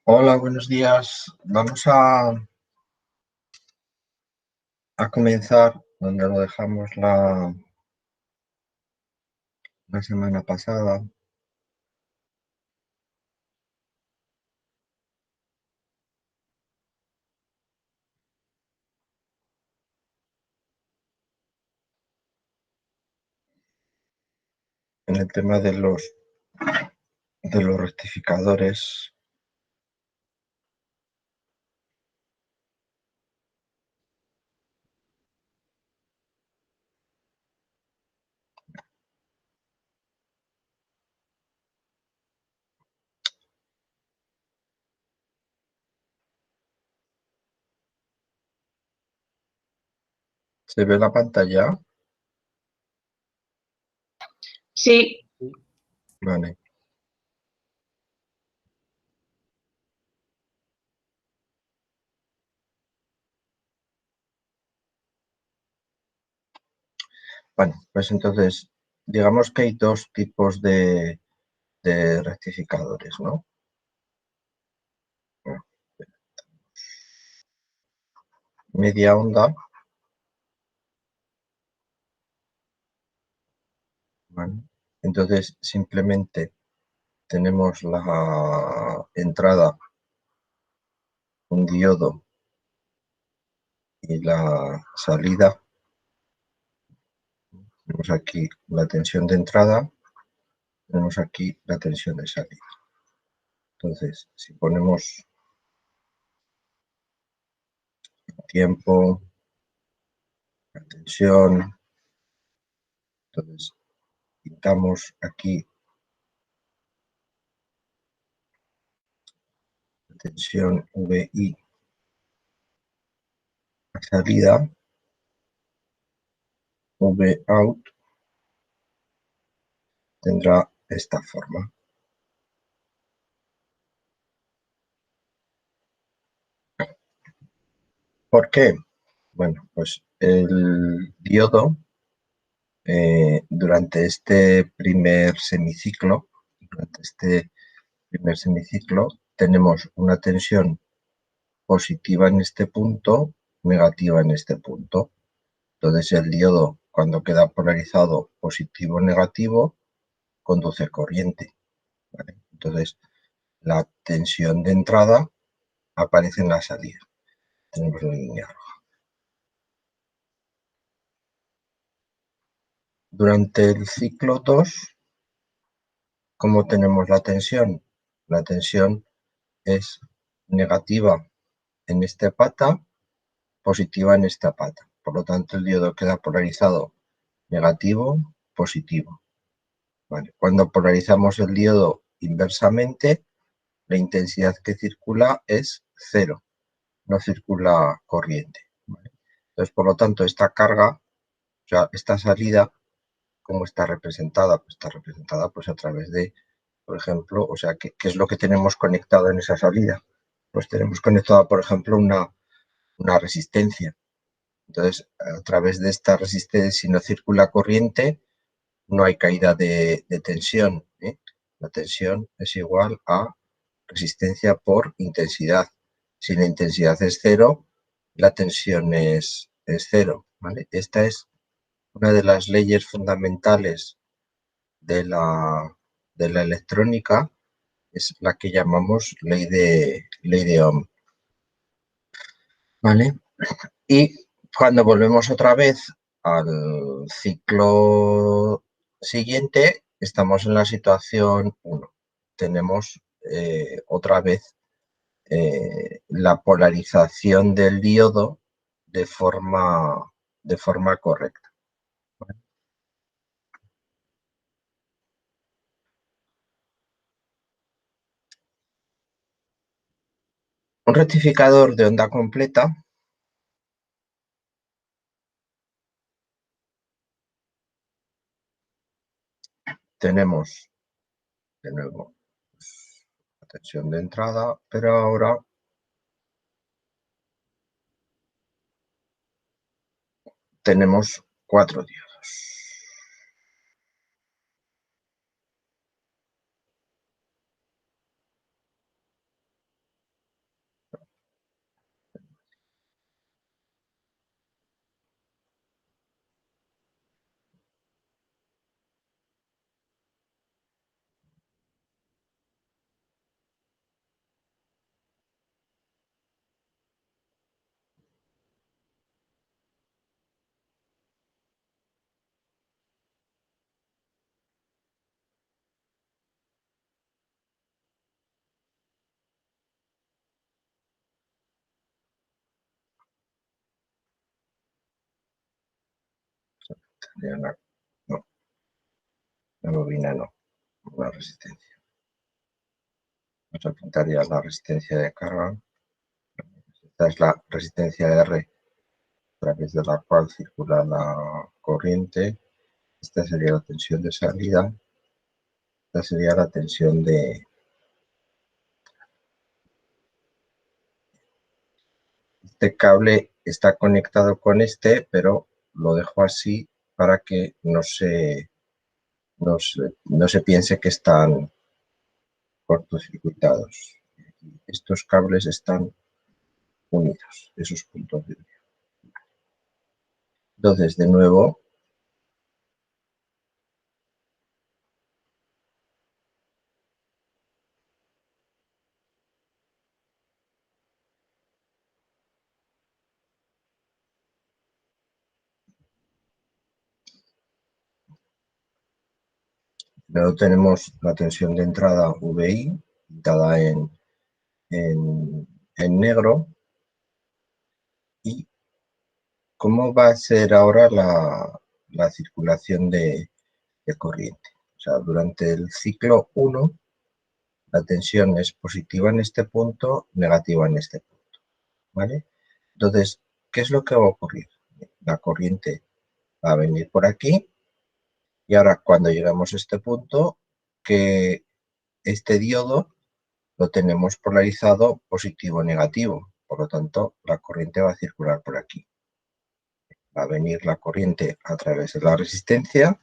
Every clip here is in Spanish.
Hola, buenos días. Vamos a comenzar donde lo dejamos la semana pasada, en el tema de los rectificadores. ¿Se ve la pantalla? Sí, Vale. Bueno, pues entonces, digamos que hay dos tipos de rectificadores, ¿no? Bueno, media onda, ¿vale? Entonces, simplemente tenemos la entrada, un diodo, y la salida. Tenemos aquí la tensión de entrada, tenemos aquí la tensión de salida. Entonces, si ponemos tiempo, la tensión, entonces quitamos aquí la tensión VI, la salida, V out, tendrá esta forma. ¿Por qué? Bueno, pues el diodo, durante este primer semiciclo, tenemos una tensión positiva en este punto, negativa en este punto. Entonces el diodo, cuando queda polarizado positivo o negativo, conduce corriente, ¿vale? Entonces la tensión de entrada aparece en la salida. Tenemos la línea roja. Durante el ciclo 2, ¿cómo tenemos la tensión? La tensión es negativa en esta pata, positiva en esta pata. Por lo tanto, el diodo queda polarizado negativo, positivo. ¿Vale? Cuando polarizamos el diodo inversamente, la intensidad que circula es cero, no circula corriente, ¿vale? Entonces, por lo tanto, esta carga, o sea, esta salida, ¿cómo está representada? Pues está representada pues, a través de, por ejemplo, o sea, ¿qué es lo que tenemos conectado en esa salida? Pues tenemos conectada, por ejemplo, una resistencia. Entonces, a través de esta resistencia, si no circula corriente, no hay caída de tensión, ¿eh? La tensión es igual a resistencia por intensidad. Si la intensidad es cero, la tensión es cero, ¿vale? Esta es una de las leyes fundamentales de la electrónica, es la que llamamos ley de Ohm, ¿vale? Y cuando volvemos otra vez al ciclo siguiente, estamos en la situación 1. Tenemos otra vez la polarización del diodo de forma correcta. Un rectificador de onda completa tenemos, de nuevo, la tensión de entrada, pero ahora tenemos 4 diodos. No, la bobina no, la resistencia. Vamos a pintar ya la resistencia de carga. Esta es la resistencia R a través de la cual circula la corriente. Esta sería la tensión de salida. Esta sería la tensión de... Este cable está conectado con este, pero lo dejo así para que no se piense que están cortocircuitados. Estos cables están unidos, esos puntos de unión. Entonces, de nuevo, luego tenemos la tensión de entrada VI, pintada en negro. ¿Y cómo va a ser ahora la circulación de corriente? O sea, durante el ciclo 1, la tensión es positiva en este punto, negativa en este punto, ¿vale? Entonces, ¿qué es lo que va a ocurrir? La corriente va a venir por aquí y ahora cuando llegamos a este punto, que este diodo lo tenemos polarizado positivo o negativo, por lo tanto la corriente va a circular por aquí. Va a venir la corriente a través de la resistencia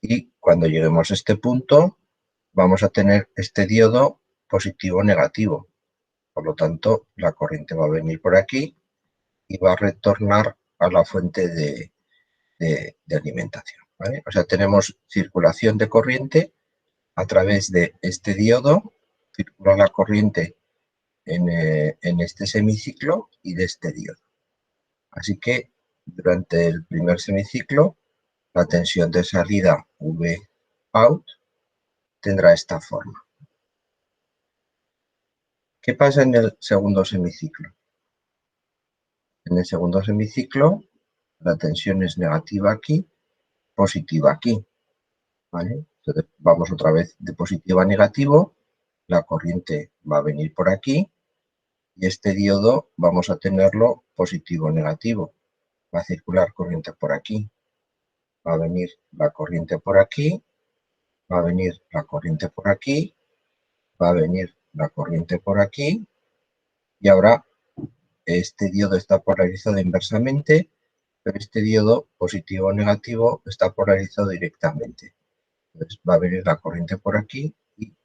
y cuando lleguemos a este punto vamos a tener este diodo positivo o negativo. Por lo tanto, la corriente va a venir por aquí y va a retornar a la fuente de alimentación, ¿vale? O sea, tenemos circulación de corriente a través de este diodo, circula la corriente en este semiciclo y de este diodo. Así que durante el primer semiciclo, la tensión de salida V out tendrá esta forma. ¿Qué pasa en el segundo semiciclo? En el segundo semiciclo, la tensión es negativa aquí, positiva aquí, ¿vale? Entonces vamos otra vez de positivo a negativo, la corriente va a venir por aquí y este diodo vamos a tenerlo positivo o negativo. Va a circular corriente por aquí, va a venir la corriente por aquí, va a venir la corriente por aquí, va a venir la corriente por aquí y ahora este diodo está polarizado inversamente, pero este diodo positivo o negativo está polarizado directamente. Entonces va a venir la corriente por aquí y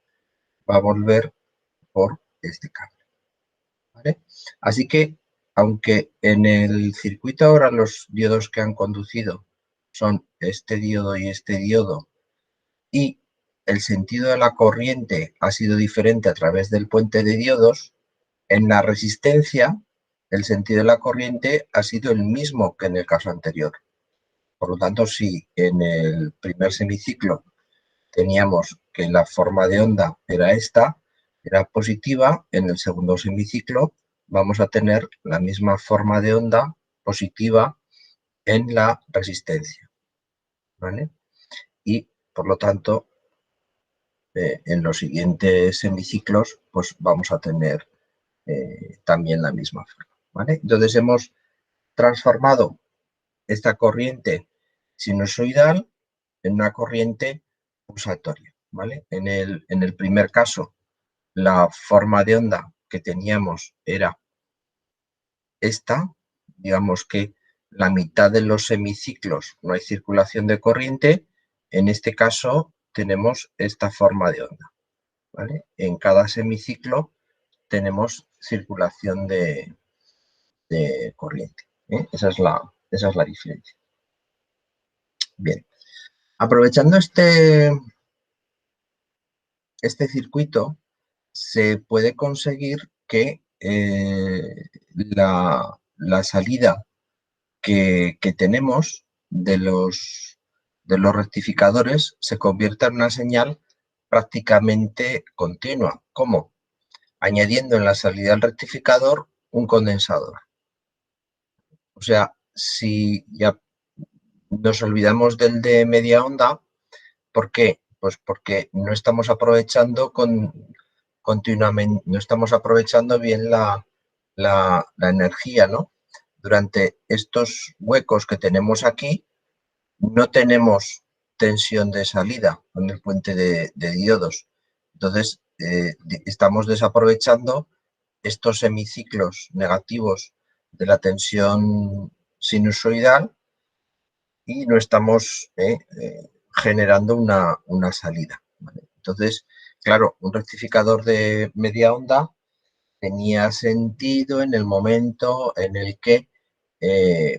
va a volver por este cable, ¿vale? Así que, aunque en el circuito ahora los diodos que han conducido son este diodo y el sentido de la corriente ha sido diferente a través del puente de diodos, en la resistencia el sentido de la corriente ha sido el mismo que en el caso anterior. Por lo tanto, si en el primer semiciclo teníamos que la forma de onda era esta, era positiva, en el segundo semiciclo vamos a tener la misma forma de onda positiva en la resistencia, ¿vale? Y por lo tanto, en los siguientes semiciclos, pues vamos a tener también la misma forma, ¿vale? Entonces hemos transformado esta corriente sinusoidal en una corriente pulsatoria, ¿vale? En el primer caso, la forma de onda que teníamos era esta, digamos que la mitad de los semiciclos no hay circulación de corriente, en este caso tenemos esta forma de onda, ¿vale? En cada semiciclo tenemos circulación de corriente, ¿eh? Esa es la diferencia. Bien, aprovechando este circuito, se puede conseguir que la salida que tenemos de los rectificadores se convierta en una señal prácticamente continua. ¿Cómo? Añadiendo en la salida del rectificador un condensador. O sea, si ya nos olvidamos del de media onda. ¿Por qué? Pues porque no estamos aprovechando continuamente, no estamos aprovechando bien la energía, ¿no? Durante estos huecos que tenemos aquí, no tenemos tensión de salida con el puente de diodos. Entonces, estamos desaprovechando estos semiciclos negativos de la tensión sinusoidal y no estamos generando una salida, ¿vale? Entonces, claro, un rectificador de media onda tenía sentido en el momento en el que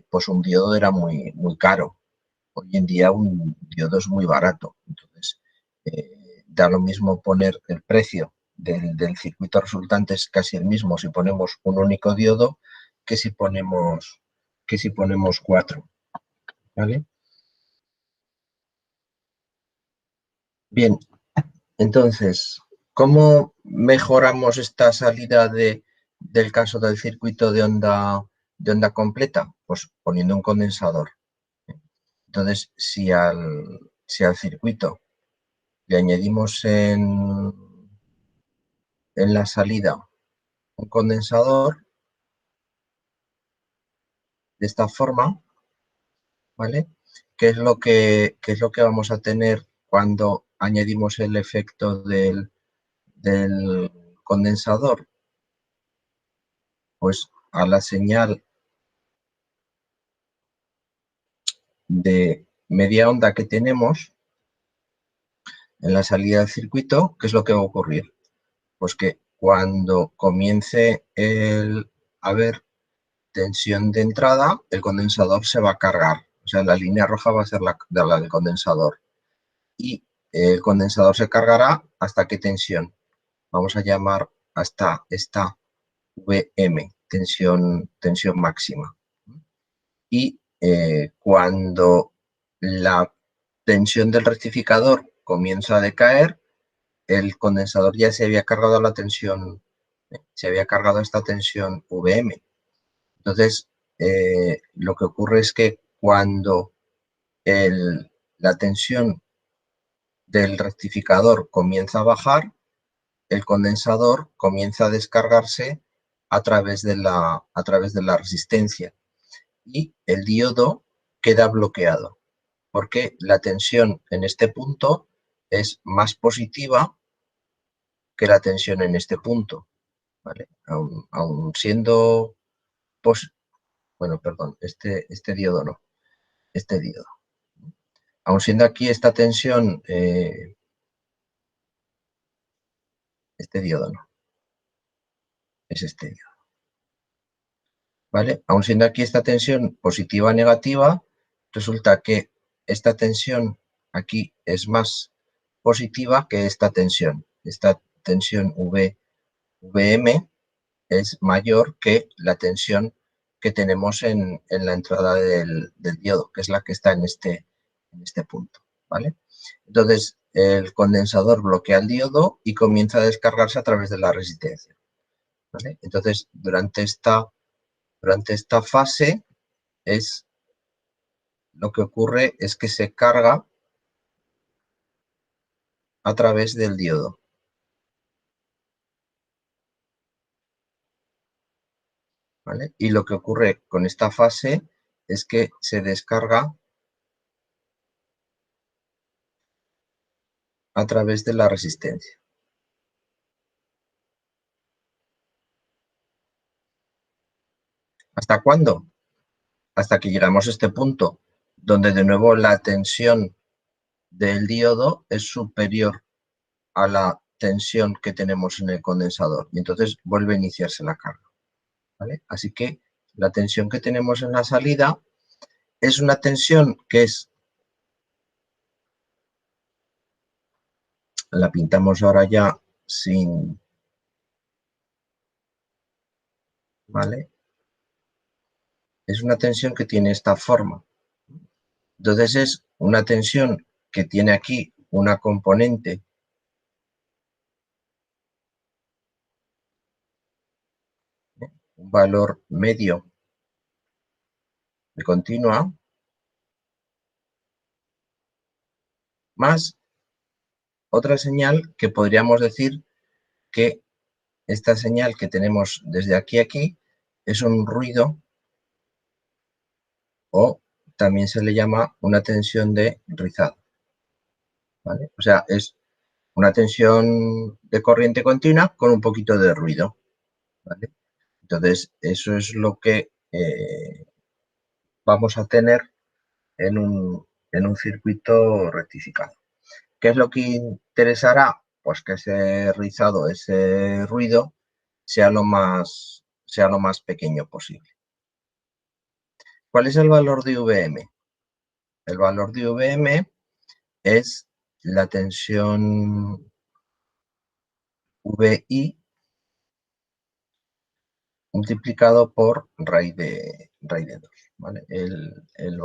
pues un diodo era muy caro. Hoy en día un diodo es muy barato. Entonces, da lo mismo poner el precio del circuito resultante, es casi el mismo si ponemos un único diodo que si ponemos 4. ¿Vale? Bien, entonces, ¿cómo mejoramos esta salida del caso del circuito de onda completa? Pues poniendo un condensador. Entonces, si al circuito le añadimos en la salida un condensador de esta forma, ¿vale? ¿Qué es lo que vamos a tener cuando añadimos el efecto del condensador? Pues a la señal de media onda que tenemos en la salida del circuito, ¿qué es lo que va a ocurrir? Pues que cuando comience a haber tensión de entrada, el condensador se va a cargar. O sea, la línea roja va a ser la del condensador. Y el condensador se cargará ¿hasta qué tensión? Vamos a llamar hasta esta Vm, tensión máxima. Y cuando la tensión del rectificador comienza a decaer, el condensador ya se había cargado se había cargado esta tensión Vm. Entonces, lo que ocurre es que cuando la tensión del rectificador comienza a bajar, el condensador comienza a descargarse a través de la resistencia y el diodo queda bloqueado porque la tensión en este punto es más positiva que la tensión en este punto, ¿vale? Aun siendo, bueno, perdón, este diodo no, este diodo. Aun siendo aquí esta tensión, este diodo no, es este diodo, ¿vale? Aun siendo aquí esta tensión positiva o negativa, resulta que esta tensión aquí es más positiva que esta tensión. Esta tensión Vm es mayor que la tensión que tenemos en la entrada del diodo, que es la que está en este punto, ¿vale? Entonces, el condensador bloquea el diodo y comienza a descargarse a través de la resistencia, ¿vale? Entonces, durante esta fase lo que ocurre es que se carga a través del diodo, ¿vale? Y lo que ocurre con esta fase es que se descarga a través de la resistencia. ¿Hasta cuándo? Hasta que llegamos a este punto, donde de nuevo la tensión del diodo es superior a la tensión que tenemos en el condensador y entonces vuelve a iniciarse la carga, ¿vale? Así que la tensión que tenemos en la salida es una tensión que la pintamos ahora ya sin, ¿vale? Es una tensión que tiene esta forma. Entonces es una tensión que tiene aquí una componente un valor medio de continua más otra señal que podríamos decir que esta señal que tenemos desde aquí a aquí es un ruido, o también se le llama una tensión de rizado, ¿vale? O sea, es una tensión de corriente continua con un poquito de ruido, ¿vale? Entonces, eso es lo que vamos a tener en un circuito rectificado. ¿Qué es lo que interesará? Pues que ese rizado, ese ruido, sea lo más pequeño posible. ¿Cuál es el valor de Vm? El valor de Vm es la tensión Vi multiplicado por raíz de 2, ¿vale? El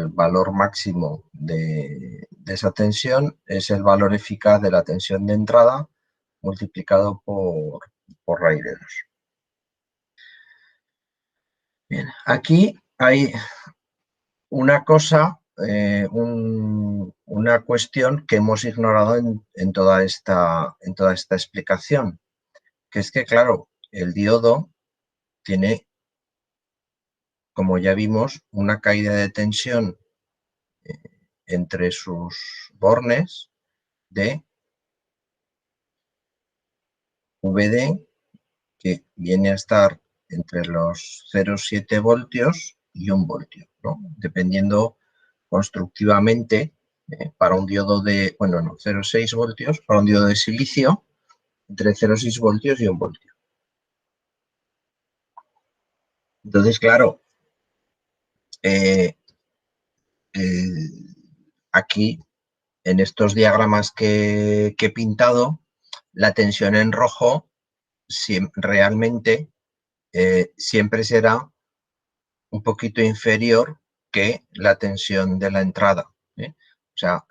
valor máximo de esa tensión es el valor eficaz de la tensión de entrada multiplicado por raíz de 2. Bien, aquí hay una cosa, una cuestión que hemos ignorado en toda esta explicación, que es que, claro, el diodo tiene, como ya vimos, una caída de tensión entre sus bornes de Vd, que viene a estar entre los 0,7 voltios y 1 voltio, ¿no? Dependiendo constructivamente para un diodo de, bueno, no, 0,6 voltios, para un diodo de silicio, entre 0,6 voltios y 1 voltio. Entonces, claro, aquí, en estos diagramas que he pintado, la tensión en rojo realmente siempre será un poquito inferior que la tensión de la entrada. O sea,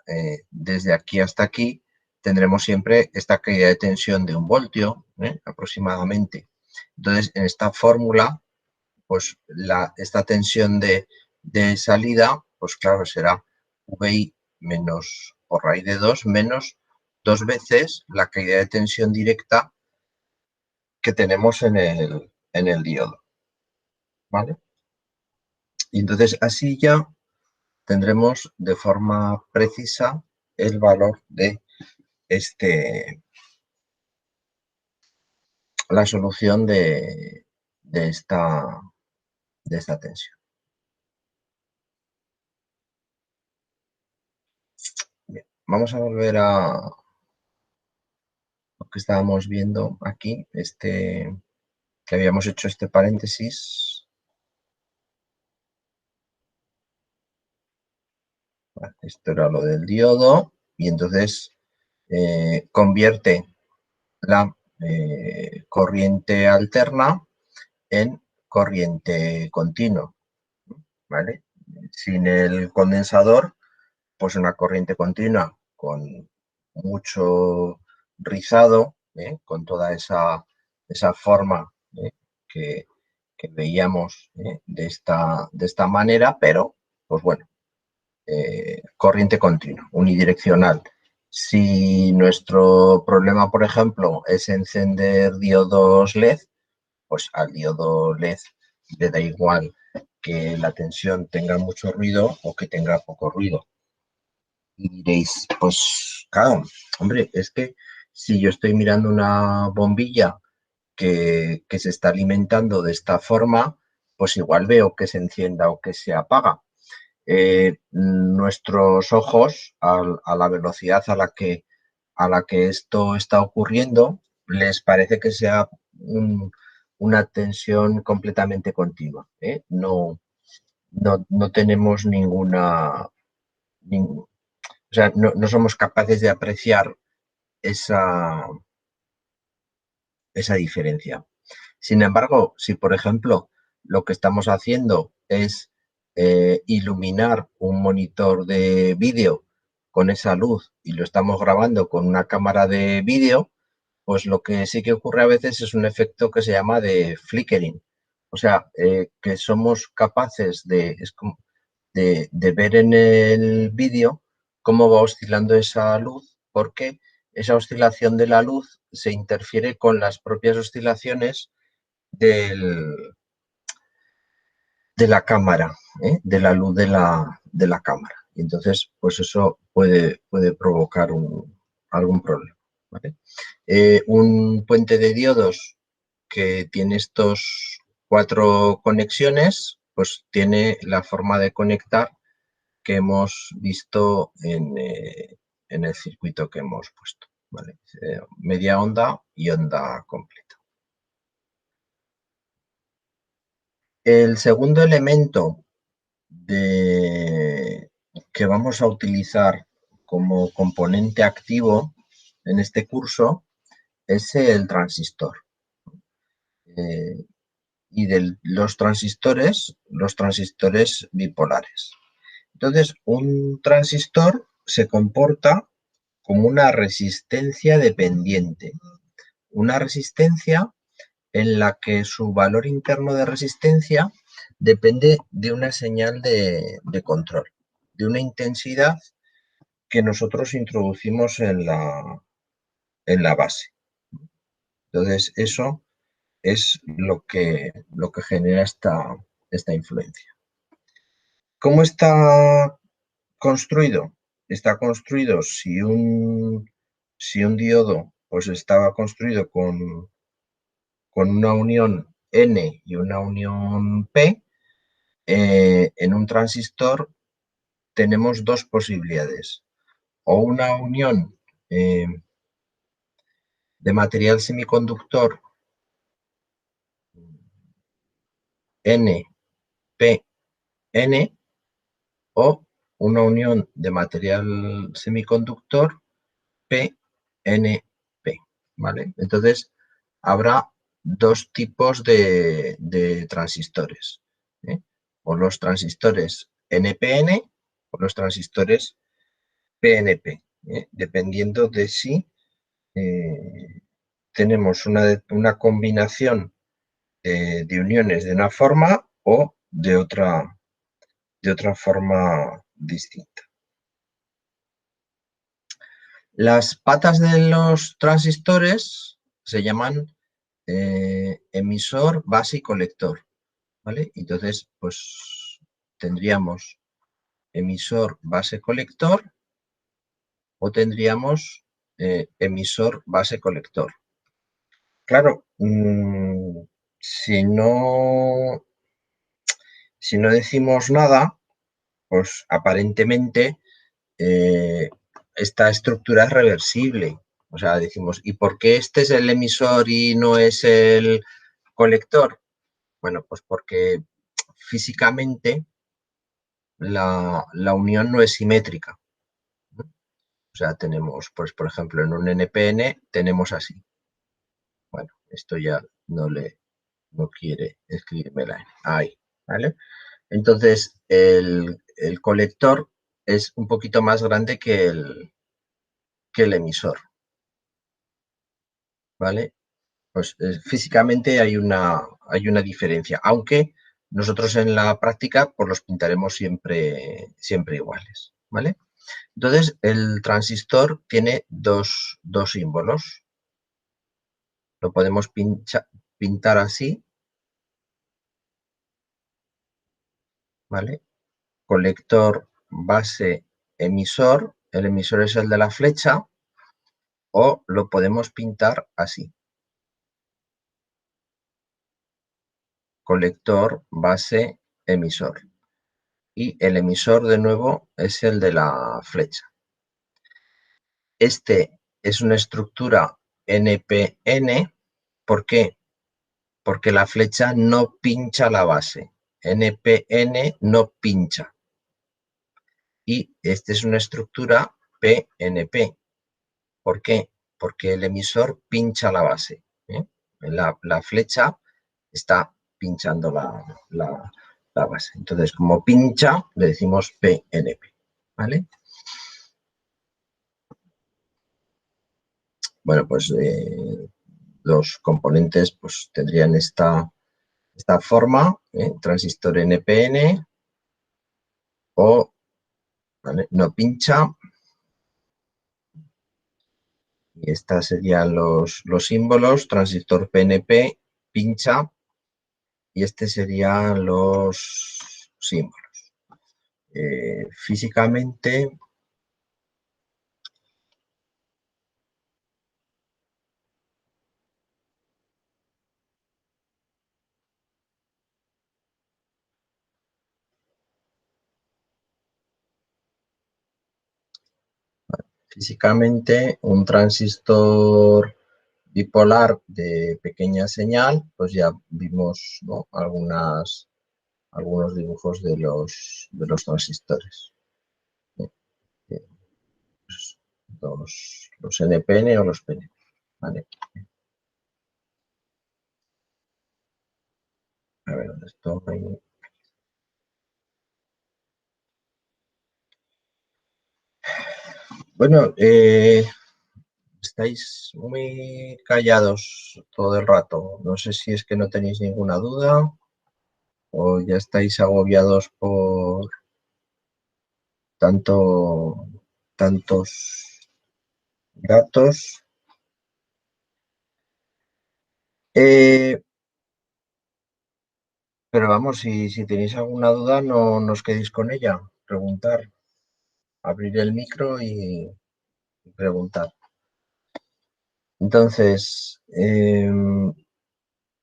desde aquí hasta aquí tendremos siempre esta caída de tensión de 1 voltio aproximadamente. Entonces, en esta fórmula, pues esta tensión de salida, pues claro, será Vi menos por raíz de 2 menos 2 veces la caída de tensión directa que tenemos en el diodo, ¿vale? Y entonces así ya tendremos de forma precisa el valor de la solución de esta tensión. Bien, vamos a volver a lo que estábamos viendo aquí, que habíamos hecho este paréntesis. Esto era lo del diodo y entonces convierte la corriente alterna en corriente continua, ¿vale? Sin el condensador, pues una corriente continua con mucho rizado, con toda esa forma que veíamos de esta manera, pero, pues bueno, corriente continua, unidireccional. Si nuestro problema, por ejemplo, es encender diodos LED, pues al diodo LED le da igual que la tensión tenga mucho ruido o que tenga poco ruido. Y diréis, pues claro, hombre, es que si yo estoy mirando una bombilla que se está alimentando de esta forma, pues igual veo que se encienda o que se apaga. Nuestros ojos, a la velocidad a la que esto está ocurriendo, les parece que sea una tensión completamente continua. No tenemos o sea, no somos capaces de apreciar esa diferencia. Sin embargo, si por ejemplo lo que estamos haciendo es iluminar un monitor de vídeo con esa luz y lo estamos grabando con una cámara de vídeo, pues lo que sí que ocurre a veces es un efecto que se llama de flickering. O sea, que somos capaces de, de ver en el vídeo cómo va oscilando esa luz, porque esa oscilación de la luz se interfiere con las propias oscilaciones de la cámara, de la luz de la cámara. Y entonces, pues eso puede provocar algún problema, ¿vale? Un puente de diodos que tiene estos 4 conexiones, pues tiene la forma de conectar que hemos visto en el circuito que hemos puesto, ¿vale? Media onda y onda completa. El segundo elemento que vamos a utilizar como componente activo en este curso es el transistor. Y de los transistores bipolares. Entonces, un transistor se comporta como una resistencia dependiente, una resistencia en la que su valor interno de resistencia depende de una señal de control, de una intensidad que nosotros introducimos en la base. Entonces, eso es lo que genera esta influencia. ¿Cómo está construido? Está construido, si un diodo pues estaba construido con una unión N y una unión P, en un transistor tenemos 2 posibilidades. O una unión de material semiconductor N, P, N, o una unión de material semiconductor P, N, P, ¿vale? Entonces, habrá 2 tipos de transistores, ¿eh? O los transistores NPN o los transistores PNP, dependiendo de si tenemos una combinación de uniones de una forma o de otra forma distinta. Las patas de los transistores se llaman emisor, base y colector, ¿vale? Entonces, pues tendríamos emisor, base, colector, o tendríamos emisor, base, colector. Claro, si no decimos nada, pues aparentemente esta estructura es reversible. O sea, decimos, ¿y por qué este es el emisor y no es el colector? Bueno, pues porque físicamente la unión no es simétrica. O sea, tenemos, pues, por ejemplo, en un NPN tenemos así. Bueno, esto ya no quiere escribirme la N. Ahí, ¿vale? Entonces, el colector es un poquito más grande que el emisor, ¿vale? Pues físicamente hay una diferencia, aunque nosotros en la práctica pues los pintaremos siempre iguales, ¿vale? Entonces, el transistor tiene dos símbolos. Lo podemos pintar así, ¿vale? Colector, base, emisor. El emisor es el de la flecha, o lo podemos pintar así. Colector, base, emisor. Y el emisor, de nuevo, es el de la flecha. Este es una estructura NPN. ¿Por qué? Porque la flecha no pincha la base. NPN no pincha. Y esta es una estructura PNP. ¿Por qué? Porque el emisor pincha la base, ¿eh? La flecha está pinchando la base. Entonces, como pincha, le decimos PNP, ¿vale? Bueno, pues los componentes pues, tendrían esta forma, transistor NPN, o ¿vale? No pincha. Y estos serían los símbolos, transistor PNP, pincha, y este serían los símbolos. Físicamente, un transistor bipolar de pequeña señal, pues ya vimos, ¿no? Algunos dibujos de los transistores. Pues, los NPN o los PNP. ¿Vale? A ver, ¿dónde estoy? Bueno, estáis muy callados todo el rato. No sé si es que no tenéis ninguna duda o ya estáis agobiados por tantos datos. Eh, pero vamos, si tenéis alguna duda, no os quedéis con ella. Preguntar, abrir el micro y preguntar. Entonces,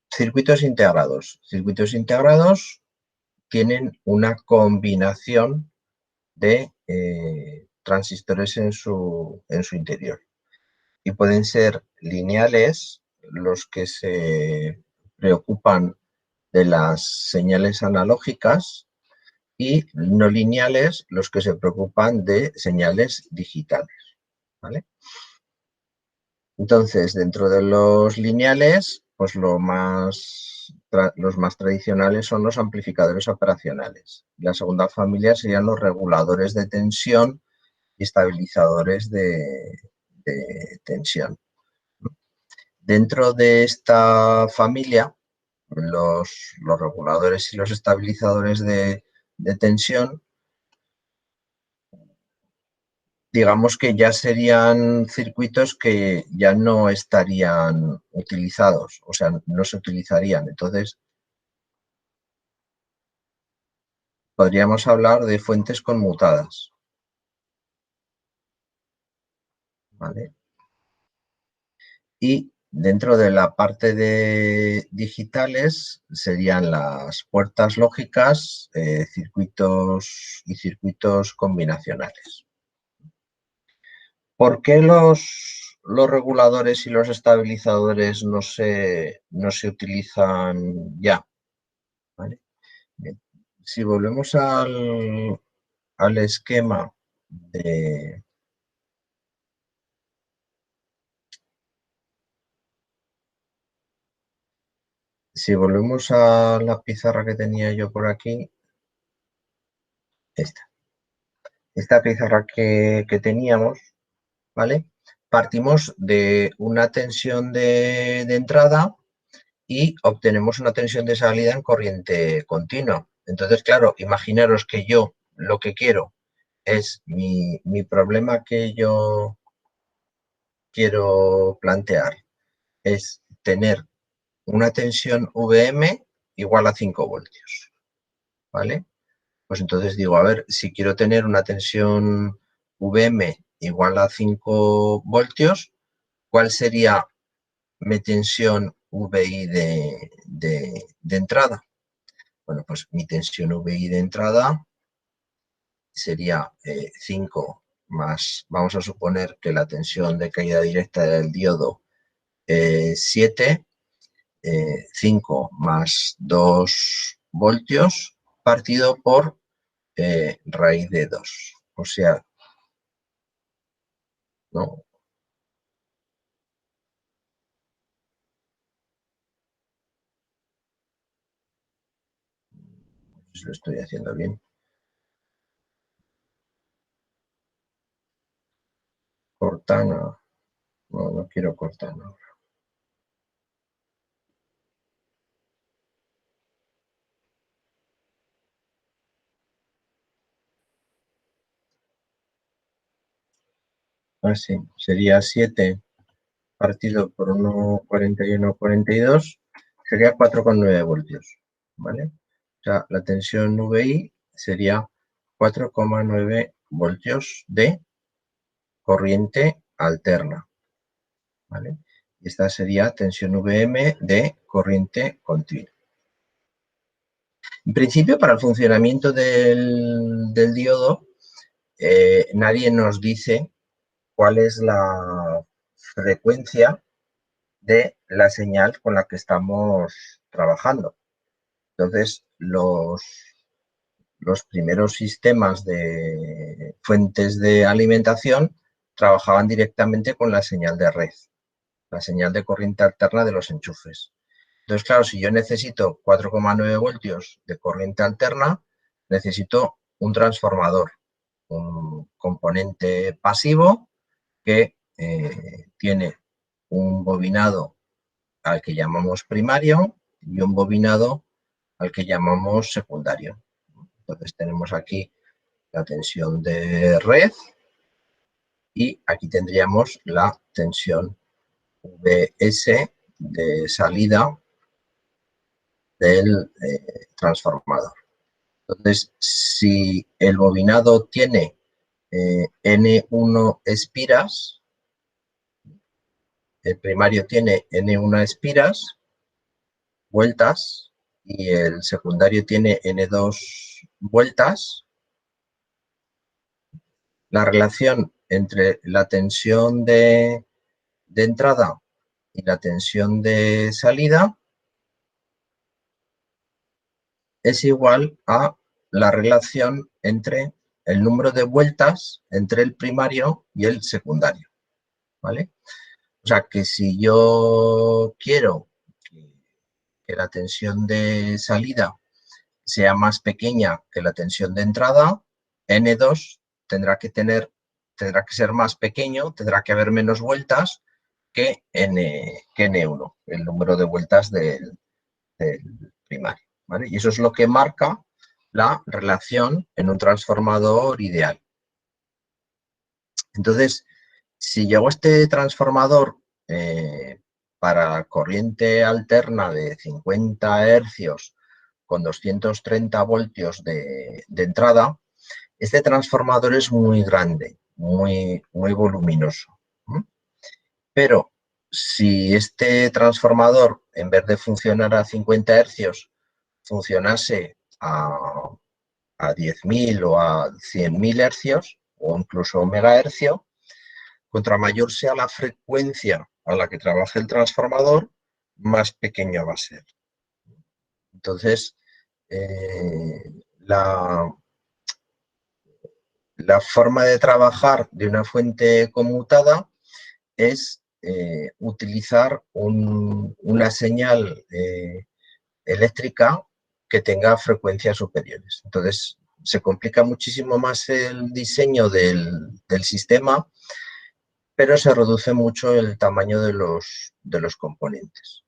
circuitos integrados. Circuitos integrados tienen una combinación de transistores en su interior. Y pueden ser lineales, los que se preocupan de las señales analógicas, y no lineales, los que se preocupan de señales digitales. ¿Vale? Entonces, dentro de los lineales, pues los más tradicionales son los amplificadores operacionales. La segunda familia serían los reguladores de tensión y estabilizadores de tensión. Dentro de esta familia, los reguladores y los estabilizadores de tensión, digamos que ya serían circuitos que ya no estarían utilizados, o sea, no se utilizarían. Entonces, podríamos hablar de fuentes conmutadas. ¿Vale? Y dentro de la parte de digitales serían las puertas lógicas, circuitos y circuitos combinacionales. ¿Por qué los reguladores y los estabilizadores no se utilizan ya? ¿Vale? Bien. Si volvemos al esquema de... Si volvemos a la pizarra que tenía yo por aquí, esta pizarra que teníamos, ¿vale? Partimos de una tensión de entrada y obtenemos una tensión de salida en corriente continua. Entonces, claro, imaginaros que yo lo que quiero es mi problema que yo quiero plantear es tener una tensión VM igual a 5 voltios, ¿vale? Pues entonces digo, a ver, si quiero tener una tensión VM igual a 5 voltios, ¿cuál sería mi tensión VI de entrada? Bueno, pues mi tensión VI de entrada sería 5 más, vamos a suponer que la tensión de caída directa del diodo es 7, 5 más 2 voltios partido por raíz de 2. O sea, ¿no? Si lo estoy haciendo bien. Cortana. No, no quiero Cortana. Así, sería 7 partido por 1,41,42, sería 4,9 voltios, ¿vale? O sea, la tensión VI sería 4,9 voltios de corriente alterna, ¿vale? Y esta sería tensión VM de corriente continua. En principio, para el funcionamiento del diodo, nadie nos dice cuál es la frecuencia de la señal con la que estamos trabajando. Entonces, los primeros sistemas de fuentes de alimentación trabajaban directamente con la señal de red, la señal de corriente alterna de los enchufes. Entonces, claro, si yo necesito 4,9 voltios de corriente alterna, necesito un transformador, un componente pasivo que tiene un bobinado al que llamamos primario y un bobinado al que llamamos secundario. Entonces tenemos aquí la tensión de red y aquí tendríamos la tensión Vs de salida del transformador. Entonces, si el bobinado tiene N1 espiras, el primario tiene N1 espiras, vueltas, y el secundario tiene N2 vueltas, la relación entre la tensión de entrada y la tensión de salida es igual a la relación entre el número de vueltas entre el primario y el secundario, ¿vale? O sea que si yo quiero que la tensión de salida sea más pequeña que la tensión de entrada, N2 tendrá que ser más pequeño, tendrá que haber menos vueltas que N1, el número de vueltas del primario, ¿vale? Y eso es lo que marca la relación en un transformador ideal. Entonces, si yo hago este transformador para corriente alterna de 50 hercios con 230 voltios de entrada, este transformador es muy grande, muy voluminoso. Pero si este transformador, en vez de funcionar a 50 hercios, funcionase a 10.000 o a 100.000 hercios, o incluso megahercio, contra mayor sea la frecuencia a la que trabaje el transformador, más pequeño va a ser. Entonces, la forma de trabajar de una fuente conmutada es utilizar una señal eléctrica que tenga frecuencias superiores. Entonces, se complica muchísimo más el diseño del sistema, pero se reduce mucho el tamaño de los componentes.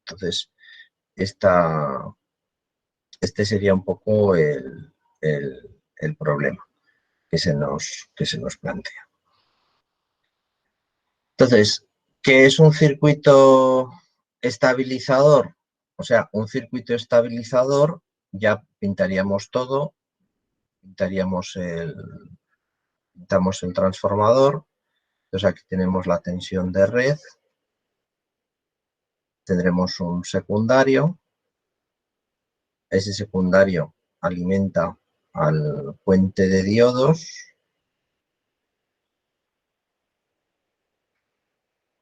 Entonces, este sería un poco el problema que se nos plantea. Entonces, ¿qué es un circuito estabilizador? O sea, un circuito estabilizador ya pintaríamos todo, pintamos el transformador. Entonces aquí tenemos la tensión de red, tendremos un secundario, ese secundario alimenta al puente de diodos,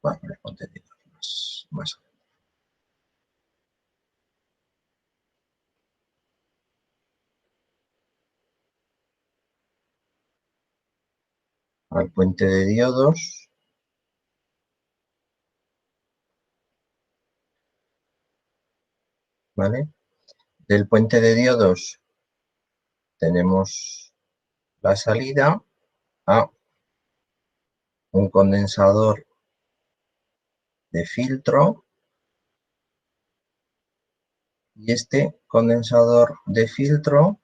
bueno, el puente de diodos más al puente de diodos, ¿vale? Del puente de diodos tenemos la salida a un condensador de filtro, y este condensador de filtro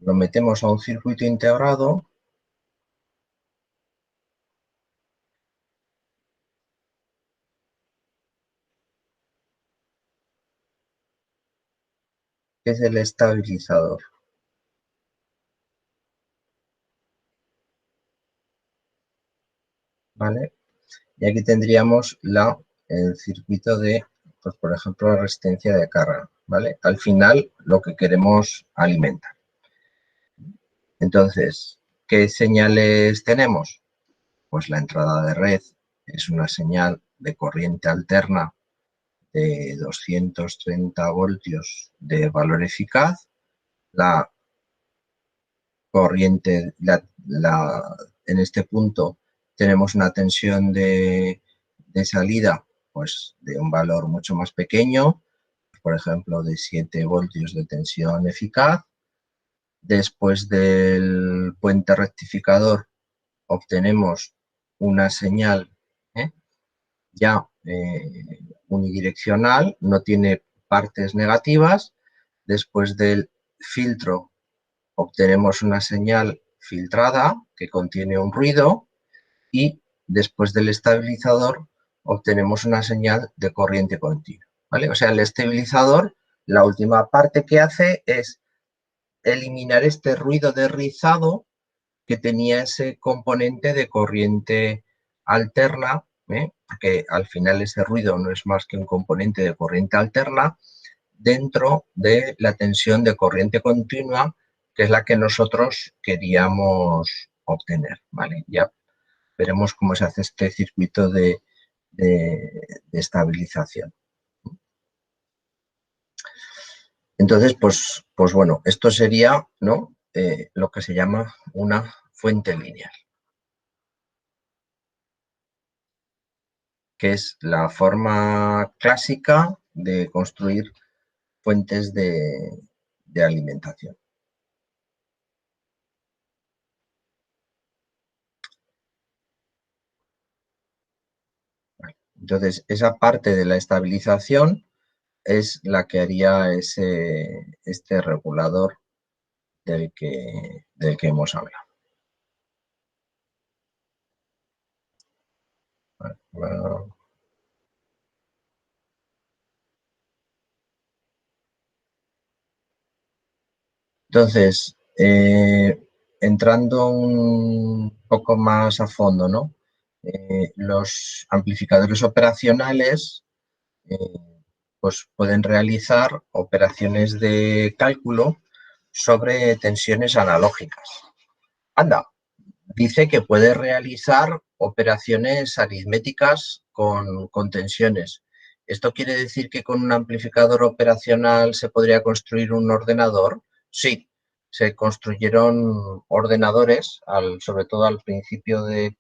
lo metemos a un circuito integrado que es el estabilizador. ¿Vale? Y aquí tendríamos el circuito de, pues por ejemplo, la resistencia de carga, ¿vale? Al final, lo que queremos alimentar. Entonces, ¿qué señales tenemos? Pues la entrada de red es una señal de corriente alterna de 230 voltios de valor eficaz. La corriente, en este punto tenemos una tensión de salida pues de un valor mucho más pequeño, por ejemplo de 7 voltios de tensión eficaz. Después del puente rectificador obtenemos una señal ya unidireccional, no tiene partes negativas. Después del filtro obtenemos una señal filtrada que contiene un ruido y después del estabilizador obtenemos una señal de corriente continua, ¿vale? O sea, el estabilizador, la última parte que hace es eliminar este ruido de rizado que tenía ese componente de corriente alterna, porque al final ese ruido no es más que un componente de corriente alterna dentro de la tensión de corriente continua, que es la que nosotros queríamos obtener, ¿vale? Ya veremos cómo se hace este circuito de estabilización. Entonces, pues bueno, esto sería, ¿no? Lo que se llama una fuente lineal, que es la forma clásica de construir fuentes de alimentación. Entonces, esa parte de la estabilización es la que haría este regulador del que hemos hablado. Bueno. Entonces, entrando un poco más a fondo, ¿no? Los amplificadores operacionales pues pueden realizar operaciones de cálculo sobre tensiones analógicas. Anda, dice que puede realizar operaciones aritméticas con tensiones. ¿Esto quiere decir que con un amplificador operacional se podría construir un ordenador? Sí, se construyeron ordenadores, sobre todo al principio de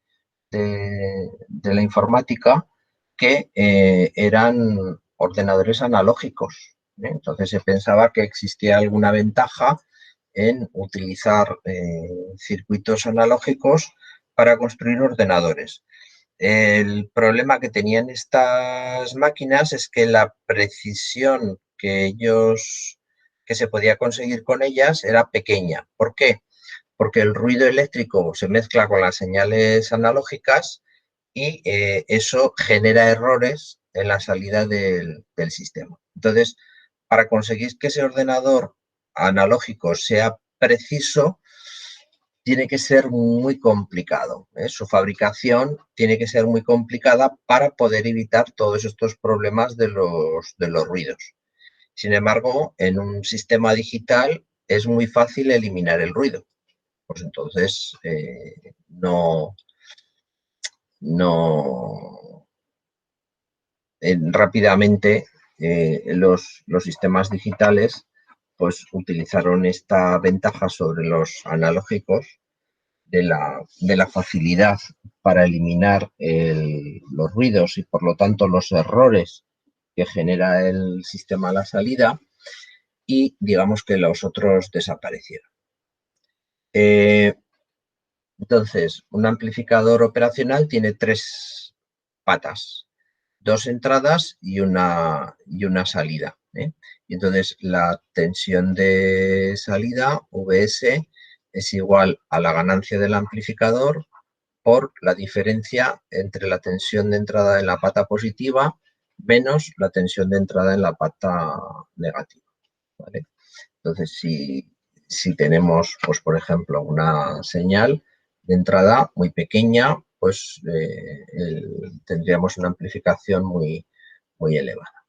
la informática, que eran ordenadores analógicos. Entonces se pensaba que existía alguna ventaja en utilizar circuitos analógicos para construir ordenadores. El problema que tenían estas máquinas es que la precisión que se podía conseguir con ellas era pequeña. ¿Por qué? Porque el ruido eléctrico se mezcla con las señales analógicas y eso genera errores en la salida del sistema. Entonces, para conseguir que ese ordenador analógico sea preciso, tiene que ser muy complicado. Su fabricación tiene que ser muy complicada para poder evitar todos estos problemas de los ruidos. Sin embargo, en un sistema digital es muy fácil eliminar el ruido. Pues entonces rápidamente los sistemas digitales pues utilizaron esta ventaja sobre los analógicos de la facilidad para eliminar los ruidos y por lo tanto los errores que genera el sistema a la salida, y digamos que los otros desaparecieron. Entonces, un amplificador operacional tiene 3 patas, 2 entradas y una salida. Y entonces la tensión de salida, Vs, es igual a la ganancia del amplificador por la diferencia entre la tensión de entrada en la pata positiva menos la tensión de entrada en la pata negativa, ¿vale? Entonces, si tenemos, pues por ejemplo, una señal de entrada muy pequeña, pues tendríamos una amplificación muy elevada,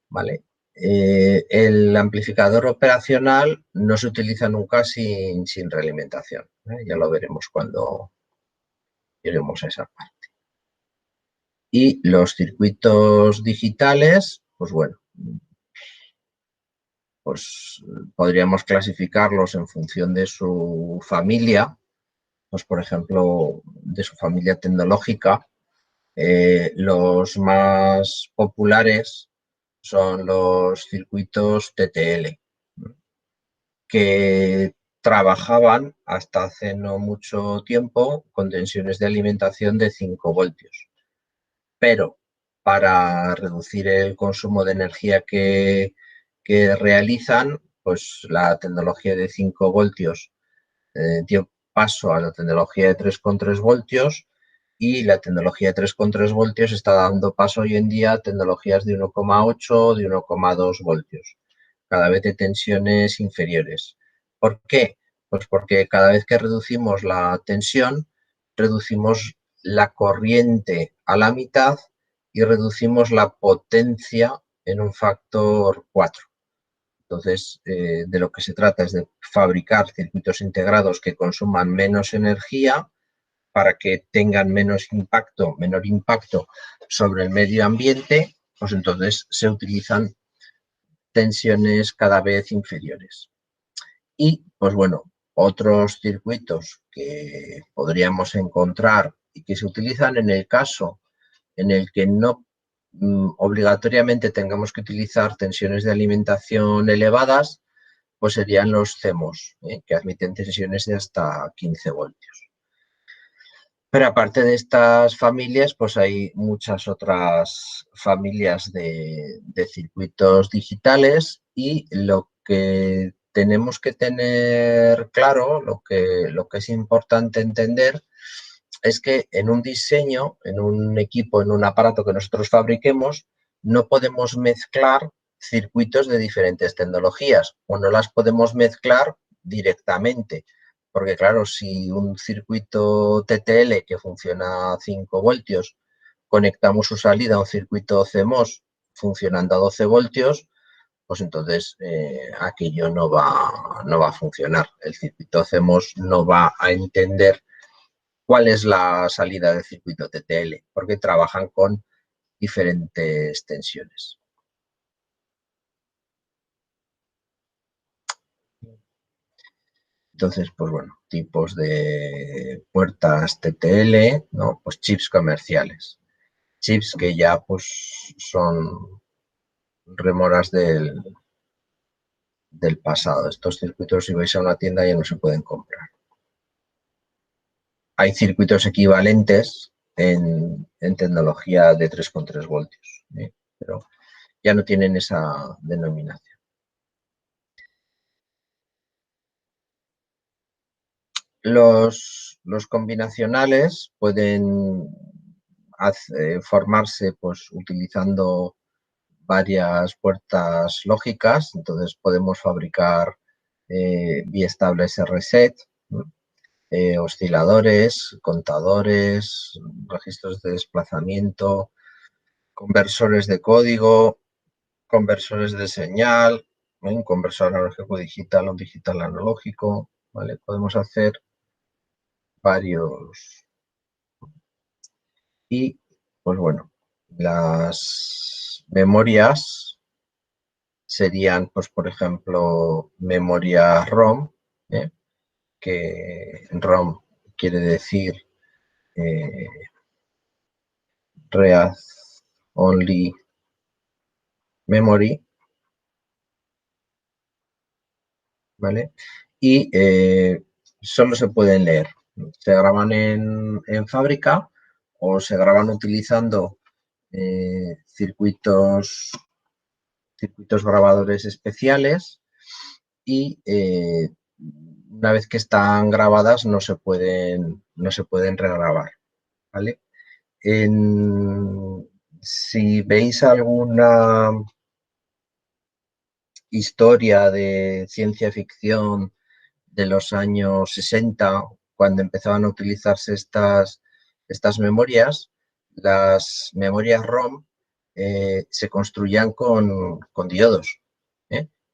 ¿vale? El amplificador operacional no se utiliza nunca sin realimentación, ¿eh? Ya lo veremos cuando lleguemos a esa parte. Y los circuitos digitales, pues bueno, pues podríamos clasificarlos en función de su familia, pues por ejemplo, de su familia tecnológica. Los más populares son los circuitos TTL, que trabajaban hasta hace no mucho tiempo con tensiones de alimentación de 5 voltios. Pero para reducir el consumo de energía que realizan, pues la tecnología de 5 voltios dio paso a la tecnología de 3,3 voltios y la tecnología de 3,3 voltios está dando paso hoy en día a tecnologías de 1,8, de 1,2 voltios, cada vez de tensiones inferiores. ¿Por qué? Pues porque cada vez que reducimos la tensión, reducimos la corriente a la mitad y reducimos la potencia en un factor 4. Entonces, de lo que se trata es de fabricar circuitos integrados que consuman menos energía para que tengan menor impacto sobre el medio ambiente, pues entonces se utilizan tensiones cada vez inferiores. Y, pues bueno, otros circuitos que podríamos encontrar y que se utilizan en el caso en el que no obligatoriamente tengamos que utilizar tensiones de alimentación elevadas, pues serían los CMOS, que admiten tensiones de hasta 15 voltios. Pero aparte de estas familias, pues hay muchas otras familias de circuitos digitales y lo que tenemos que tener claro, lo que es importante entender, es que en un diseño, en un equipo, en un aparato que nosotros fabriquemos, no podemos mezclar circuitos de diferentes tecnologías o no las podemos mezclar directamente. Porque claro, si un circuito TTL que funciona a 5 voltios, conectamos su salida a un circuito CMOS funcionando a 12 voltios, pues entonces aquello no va a funcionar. El circuito CMOS no va a entender cuál es la salida del circuito TTL, porque trabajan con diferentes tensiones. Entonces, pues bueno, tipos de puertas TTL, ¿no? Pues chips comerciales. Chips que ya pues son remoras del pasado. Estos circuitos, si vais a una tienda, ya no se pueden comprar. Hay circuitos equivalentes en tecnología de 3,3 voltios, pero ya no tienen esa denominación. Los combinacionales pueden formarse pues, utilizando varias puertas lógicas, entonces podemos fabricar biestables reset, osciladores, contadores, registros de desplazamiento, conversores de código, conversores de señal, un conversor analógico digital o digital analógico, ¿vale? Podemos hacer varios. Y, pues bueno, las memorias serían, pues por ejemplo, memoria ROM, que ROM quiere decir Read Only Memory, ¿vale? Y solo se pueden leer. Se graban en fábrica o se graban utilizando circuitos grabadores especiales y una vez que están grabadas no se pueden regrabar, ¿vale? Si veis alguna historia de ciencia ficción de los años 60, cuando empezaban a utilizarse estas memorias, las memorias ROM se construían con diodos.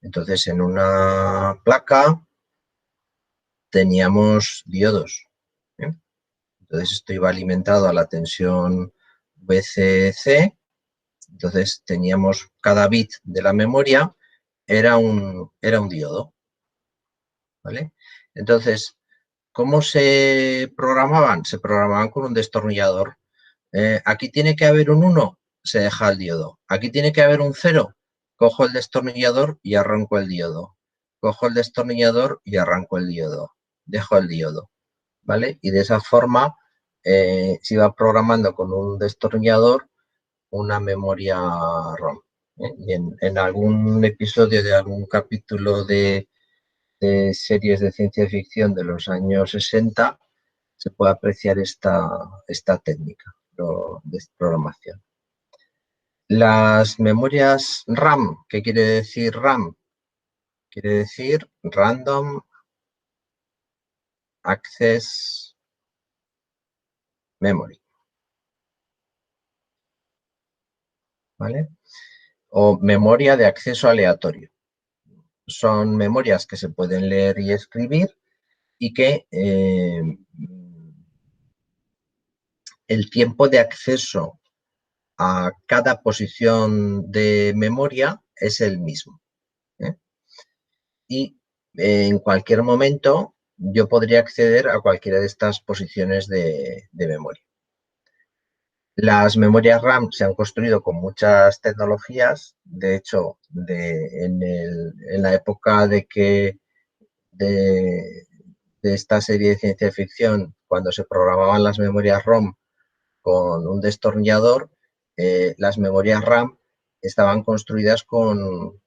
Entonces, en una placa teníamos diodos. Entonces, esto iba alimentado a la tensión VCC. Entonces, teníamos cada bit de la memoria era un diodo. ¿Vale? Entonces, ¿cómo se programaban? Se programaban con un destornillador. Aquí tiene que haber un 1, se deja el diodo. Aquí tiene que haber un 0, cojo el destornillador y arranco el diodo. Cojo el destornillador y arranco el diodo. Dejo el diodo. ¿Vale? Y de esa forma se iba programando con un destornillador una memoria ROM. Y en algún episodio de algún capítulo de series de ciencia ficción de los años 60 se puede apreciar esta técnica de programación. Las memorias RAM, ¿qué quiere decir RAM? Quiere decir Random Access Memory. ¿Vale? O memoria de acceso aleatorio. Son memorias que se pueden leer y escribir y que el tiempo de acceso a cada posición de memoria es el mismo. Y en cualquier momento yo podría acceder a cualquiera de estas posiciones de memoria. Las memorias RAM se han construido con muchas tecnologías. De hecho, en la época de esta serie de ciencia ficción, cuando se programaban las memorias ROM con un destornillador, las memorias RAM estaban construidas con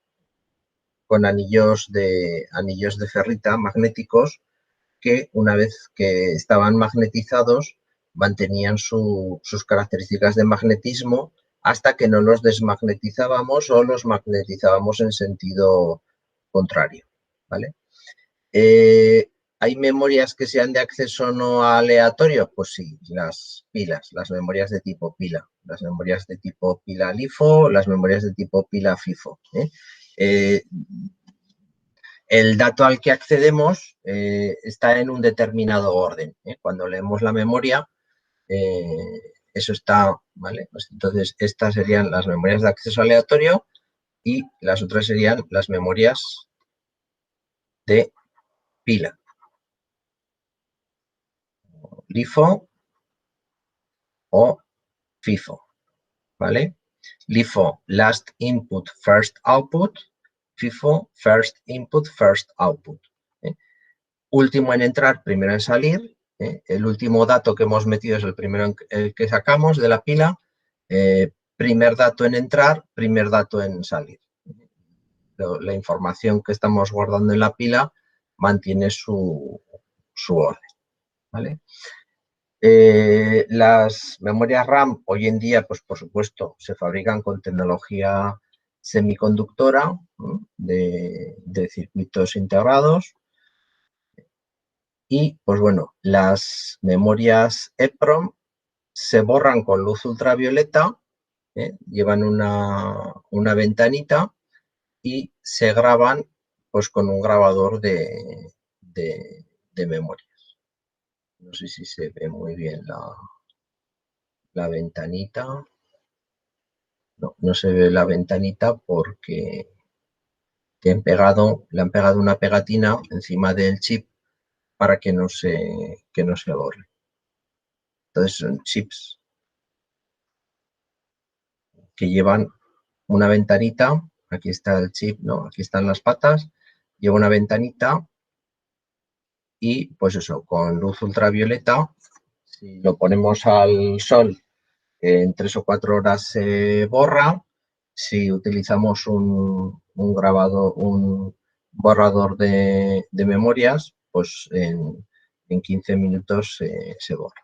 anillos de ferrita magnéticos que, una vez que estaban magnetizados, mantenían sus características de magnetismo hasta que no los desmagnetizábamos o los magnetizábamos en sentido contrario. ¿Vale? ¿Hay memorias que sean de acceso no aleatorio? Pues sí, las pilas, las memorias de tipo pila, las memorias de tipo pila LIFO, las memorias de tipo pila FIFO. El dato al que accedemos está en un determinado orden. Cuando leemos la memoria, eso está, ¿vale? Pues entonces, estas serían las memorias de acceso aleatorio y las otras serían las memorias de pila. LIFO o FIFO, ¿vale? LIFO, last input, first output. FIFO, first input, first output. Último en entrar, primero en salir. El último dato que hemos metido es el primero que sacamos de la pila. Primer dato en entrar, primer dato en salir. La información que estamos guardando en la pila mantiene su orden. ¿Vale? Las memorias RAM hoy en día, pues por supuesto, se fabrican con tecnología semiconductora de circuitos integrados. Y, pues bueno, las memorias EPROM se borran con luz ultravioleta, llevan una ventanita y se graban pues con un grabador de memorias. No sé si se ve muy bien la ventanita. No se ve la ventanita porque le han pegado una pegatina encima del chip para que no se borre. Entonces son chips que llevan una ventanita. Aquí está el chip, ¿no? Aquí están las patas. Lleva una ventanita y, pues eso, con luz ultravioleta, si lo ponemos al sol, en 3 o 4 horas se borra. Si utilizamos un borrador de memorias, pues en 15 minutos se borra.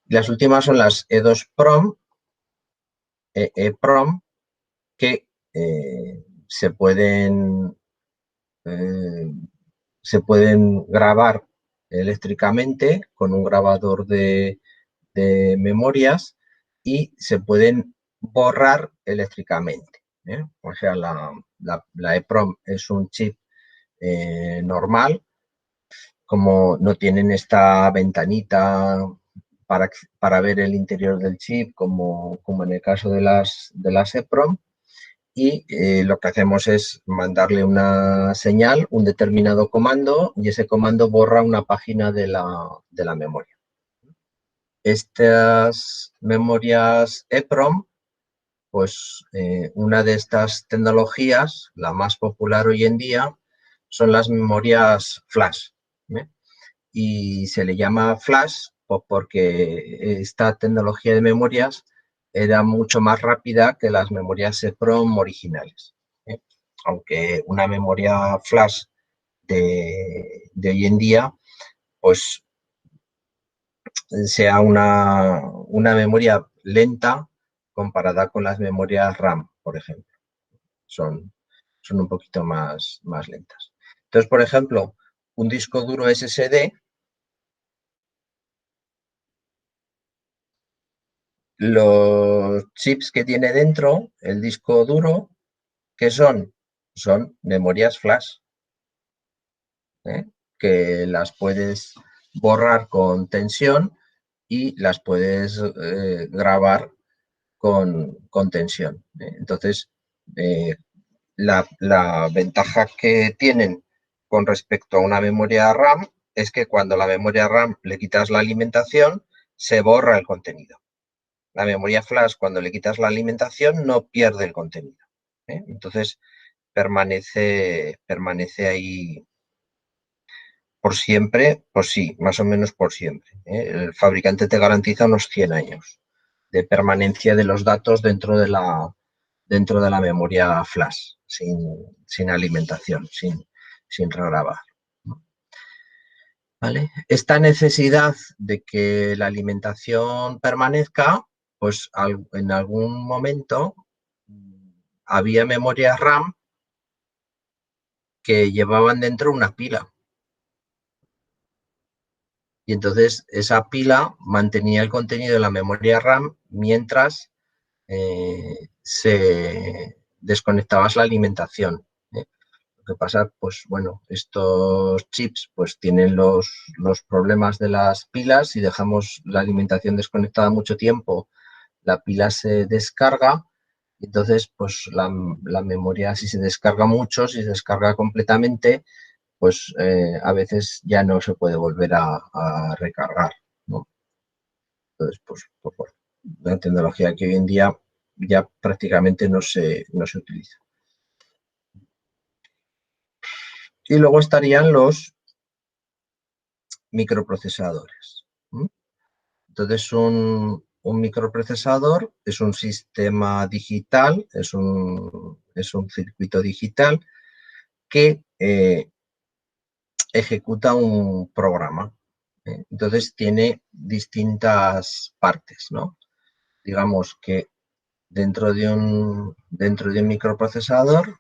Y las últimas son las E2 PROM, EEPROM, que se pueden grabar eléctricamente con un grabador de memorias y se pueden borrar eléctricamente. O sea, la EEPROM es un chip normal, como no tienen esta ventanita para ver el interior del chip, como en el caso de las EEPROM, y lo que hacemos es mandarle una señal, un determinado comando, y ese comando borra una página de la memoria. Estas memorias EEPROM, pues una de estas tecnologías, la más popular hoy en día, son las memorias flash. Y se le llama flash porque esta tecnología de memorias era mucho más rápida que las memorias EEPROM originales. Aunque una memoria flash de hoy en día, pues sea una memoria lenta comparada con las memorias RAM, por ejemplo. Son un poquito más lentas. Entonces, por ejemplo, un disco duro SSD, los chips que tiene dentro, el disco duro, ¿qué son? Son memorias flash, que las puedes borrar con tensión y las puedes grabar con tensión. Entonces, la ventaja que tienen con respecto a una memoria RAM es que cuando la memoria RAM le quitas la alimentación, se borra el contenido. La memoria flash, cuando le quitas la alimentación, no pierde el contenido. Entonces, permanece ahí por siempre, pues sí, más o menos por siempre. El fabricante te garantiza unos 100 años de permanencia de los datos dentro de la memoria flash, sin alimentación, sin regrabar. ¿Vale? Esta necesidad de que la alimentación permanezca, pues en algún momento había memorias RAM que llevaban dentro una pila. Y entonces esa pila mantenía el contenido de la memoria RAM mientras se desconectabas la alimentación. Lo que pasa, pues bueno, estos chips pues tienen los problemas de las pilas. Si dejamos la alimentación desconectada mucho tiempo, la pila se descarga. Entonces, pues la memoria, si se descarga mucho, si se descarga completamente, pues a veces ya no se puede volver a recargar, ¿no? Entonces, pues bueno, una tecnología que hoy en día ya prácticamente no se utiliza. Y luego estarían los microprocesadores. Entonces, un microprocesador es un sistema digital, es un circuito digital que ejecuta un programa. Entonces, tiene distintas partes, ¿no? Digamos que dentro de un microprocesador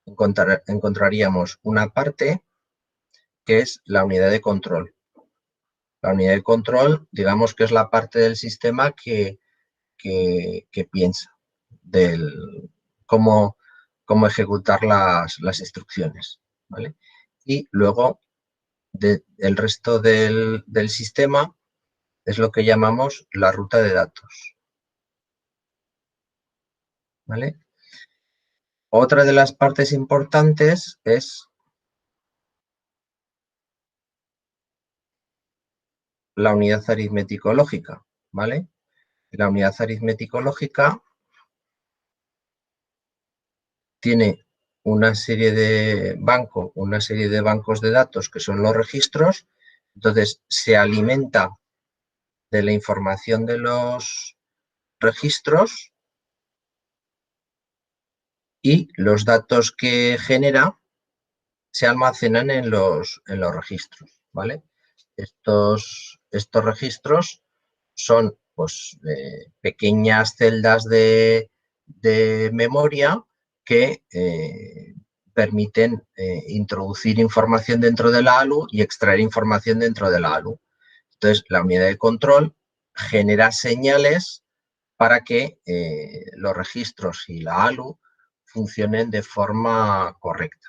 encontraríamos una parte que es la unidad de control. La unidad de control, digamos que es la parte del sistema que piensa cómo ejecutar las instrucciones, ¿vale? Y luego el resto del sistema es lo que llamamos la ruta de datos, ¿vale? Otra de las partes importantes es la unidad aritmético-lógica, ¿vale? La unidad aritmético-lógica tiene una serie de bancos de datos que son los registros. Entonces se alimenta de la información de los registros y los datos que genera se almacenan en los registros, ¿vale? Estos registros son pues, pequeñas celdas de memoria que permiten introducir información dentro de la ALU y extraer información dentro de la ALU. Entonces, la unidad de control genera señales para que los registros y la ALU funcionen de forma correcta,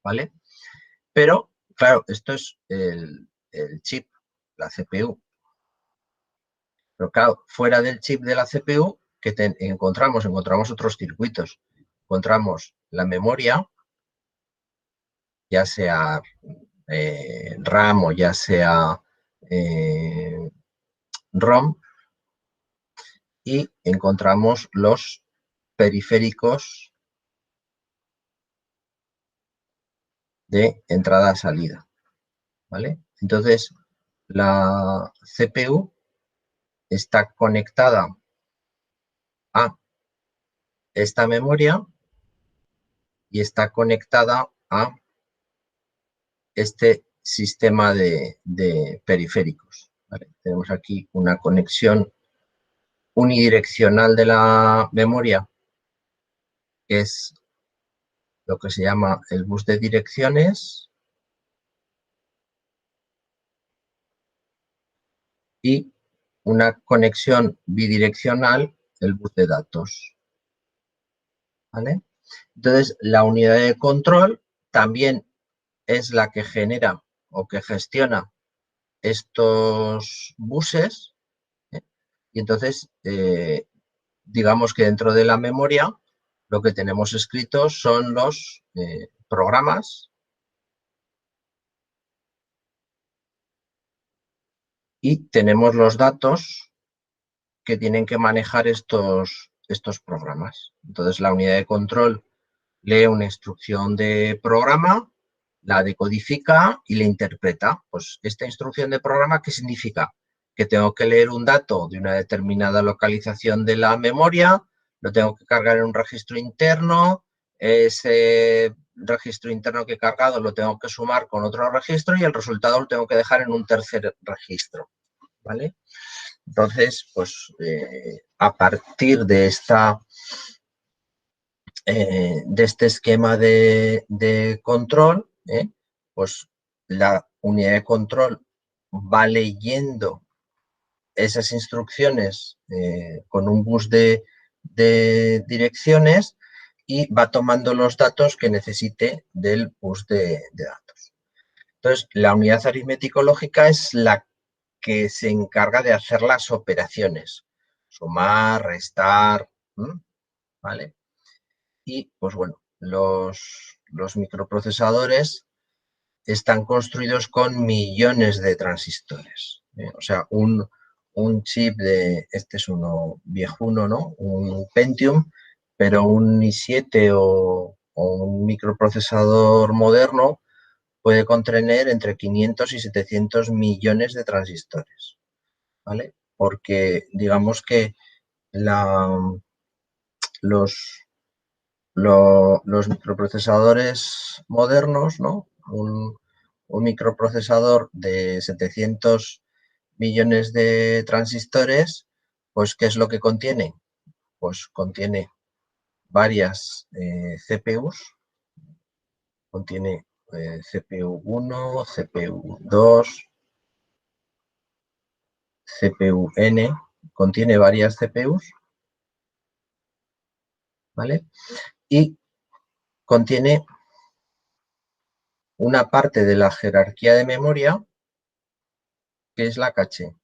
¿vale? Pero, claro, esto es el chip, la CPU. Pero, claro, fuera del chip de la CPU, ¿qué encontramos? Encontramos otros circuitos. Encontramos la memoria, ya sea RAM o ya sea ROM, y encontramos los periféricos de entrada-salida, ¿vale? Entonces, la CPU está conectada a esta memoria y está conectada a este sistema de periféricos, ¿vale? Tenemos aquí una conexión unidireccional de la memoria, que es lo que se llama el bus de direcciones, y una conexión bidireccional, el bus de datos, ¿vale? Entonces, la unidad de control también es la que genera o que gestiona estos buses, ¿eh? Y entonces, digamos que dentro de la memoria lo que tenemos escritos son los programas y tenemos los datos que tienen que manejar estos programas. Entonces, la unidad de control lee una instrucción de programa, la decodifica y la interpreta. Pues esta instrucción de programa, ¿qué significa? Que tengo que leer un dato de una determinada localización de la memoria, lo tengo que cargar en un registro interno, ese registro interno que he cargado lo tengo que sumar con otro registro y el resultado lo tengo que dejar en un tercer registro, ¿vale? Entonces, pues a partir de este esquema de control, pues la unidad de control va leyendo esas instrucciones con un bus de direcciones y va tomando los datos que necesite del bus de datos. Entonces, la unidad aritmético-lógica es la que se encarga de hacer las operaciones, sumar, restar, ¿vale? Y, pues bueno, los microprocesadores están construidos con millones de transistores. O sea, un chip este es uno viejuno, ¿no? Un Pentium, pero un i7 o un microprocesador moderno puede contener entre 500 y 700 millones de transistores, ¿vale? Porque digamos que los microprocesadores modernos, ¿no? Un microprocesador de 700 millones de transistores, pues ¿qué es lo que contiene? Pues contiene varias CPUs, contiene CPU 1, CPU 2, CPU N, contiene varias CPUs, ¿vale? Y contiene una parte de la jerarquía de memoria que es la caché.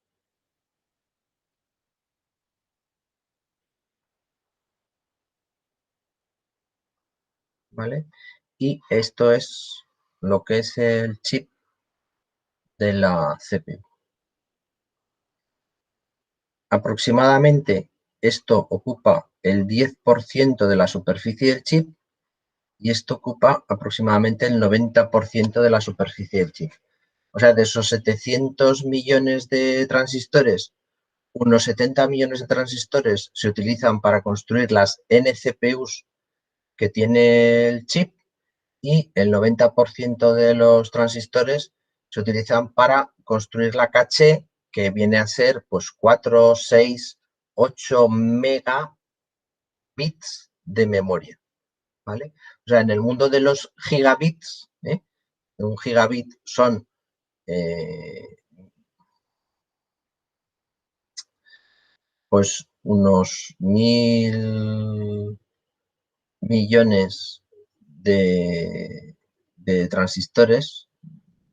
¿Vale? Y esto es lo que es el chip de la CPU. Aproximadamente esto ocupa el 10% de la superficie del chip y esto ocupa aproximadamente el 90% de la superficie del chip. O sea, de esos 700 millones de transistores, unos 70 millones de transistores se utilizan para construir las NCPUs que tiene el chip y el 90% de los transistores se utilizan para construir la caché, que viene a ser pues 4, 6, 8 megabits de memoria. ¿vale? O sea, en el mundo de los gigabits, un gigabit son pues unos 1000 millones de transistores.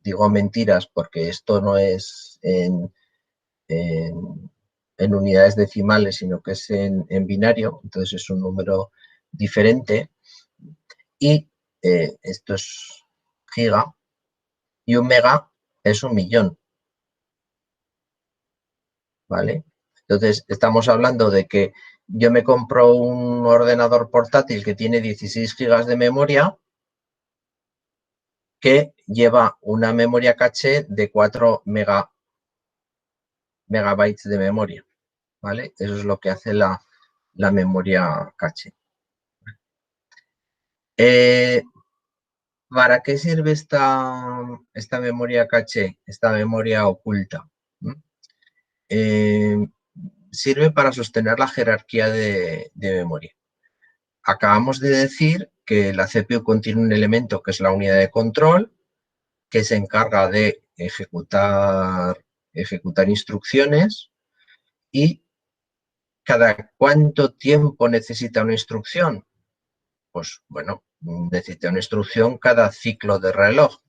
Digo mentiras porque esto no es en unidades decimales, sino que es en binario, entonces es un número diferente. Y esto es giga, y un mega es 1.000.000, ¿vale? Entonces, estamos hablando de que yo me compro un ordenador portátil que tiene 16 gigas de memoria, que lleva una memoria caché de 4 megabytes de memoria, ¿vale? Eso es lo que hace la memoria caché. ¿Para qué sirve esta memoria caché, esta memoria oculta? Sirve para sostener la jerarquía de memoria. Acabamos de decir que la CPU contiene un elemento que es la unidad de control, que se encarga de ejecutar instrucciones. ¿Y cada cuánto tiempo necesita una instrucción? Pues bueno, necesita una instrucción cada ciclo de reloj.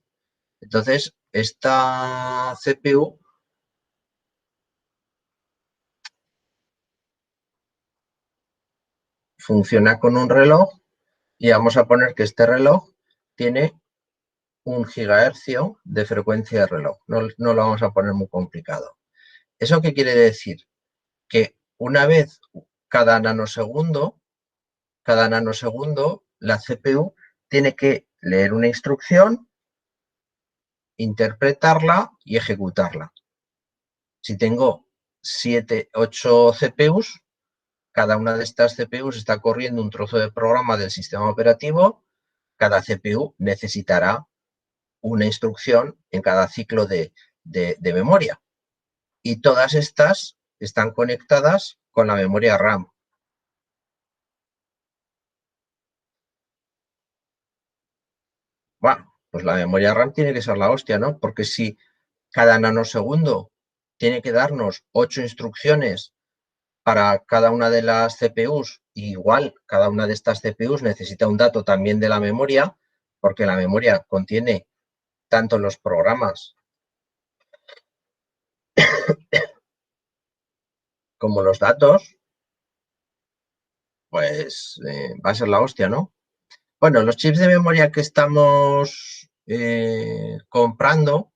Entonces, esta CPU funciona con un reloj y vamos a poner que este reloj tiene 1 gigahercio de frecuencia de reloj. No lo vamos a poner muy complicado. ¿Eso qué quiere decir? Que una vez cada nanosegundo, la CPU tiene que leer una instrucción, interpretarla y ejecutarla. Si tengo 7, 8 CPUs, cada una de estas CPUs está corriendo un trozo de programa del sistema operativo. Cada CPU necesitará una instrucción en cada ciclo de memoria. Y todas estas están conectadas con la memoria RAM. Bueno, pues la memoria RAM tiene que ser la hostia, ¿no? Porque si cada nanosegundo tiene que darnos 8 instrucciones para cada una de las CPUs, igual cada una de estas CPUs necesita un dato también de la memoria, porque la memoria contiene tanto los programas como los datos, pues va a ser la hostia, ¿no? Bueno, los chips de memoria que estamos comprando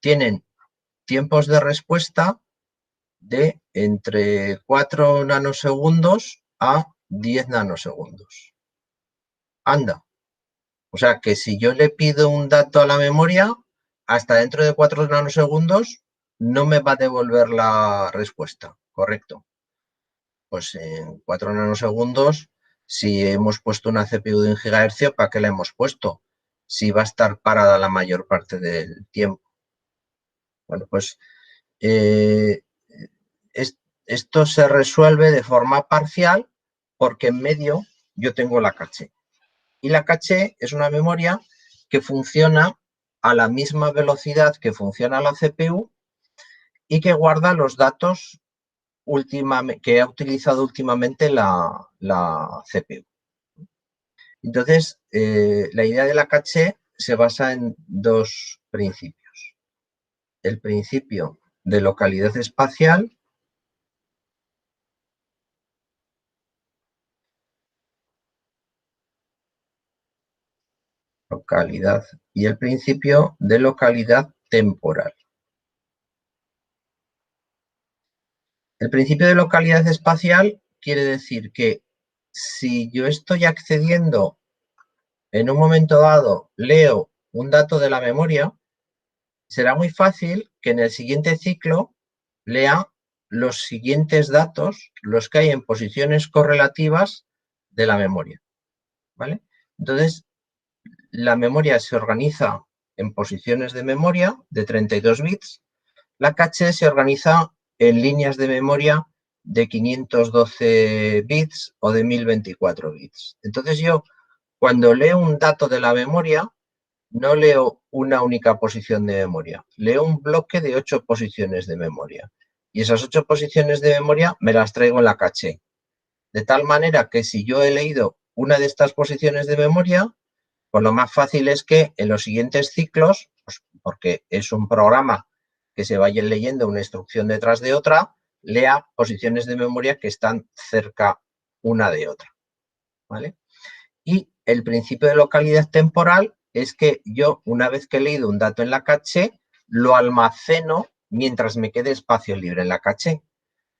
tienen tiempos de respuesta de entre 4 nanosegundos a 10 nanosegundos. Anda. O sea que si yo le pido un dato a la memoria, hasta dentro de 4 nanosegundos no me va a devolver la respuesta, ¿correcto? Pues en 4 nanosegundos, si hemos puesto una CPU de 1 gigahercio, ¿para qué la hemos puesto? Si va a estar parada la mayor parte del tiempo. Bueno, pues esto se resuelve de forma parcial porque en medio yo tengo la caché. Y la caché es una memoria que funciona a la misma velocidad que funciona la CPU y que guarda los datos que ha utilizado últimamente la CPU. Entonces, la idea de la caché se basa en 2 principios. El principio de localidad espacial y el principio de localidad temporal. El principio de localidad espacial quiere decir que si yo estoy accediendo en un momento dado, leo un dato de la memoria, será muy fácil que en el siguiente ciclo lea los siguientes datos, los que hay en posiciones correlativas de la memoria, ¿vale? Entonces, la memoria se organiza en posiciones de memoria de 32 bits, la caché se organiza en líneas de memoria de 512 bits o de 1024 bits. Entonces yo Cuando leo un dato de la memoria, no leo una única posición de memoria, leo un bloque de 8 posiciones de memoria. Y esas 8 posiciones de memoria me las traigo en la caché. De tal manera que si yo he leído una de estas posiciones de memoria, pues lo más fácil es que en los siguientes ciclos, pues porque es un programa que se vaya leyendo una instrucción detrás de otra, lea posiciones de memoria que están cerca una de otra, ¿vale? Y el principio de localidad temporal es que yo, una vez que he leído un dato en la caché, lo almaceno mientras me quede espacio libre en la caché.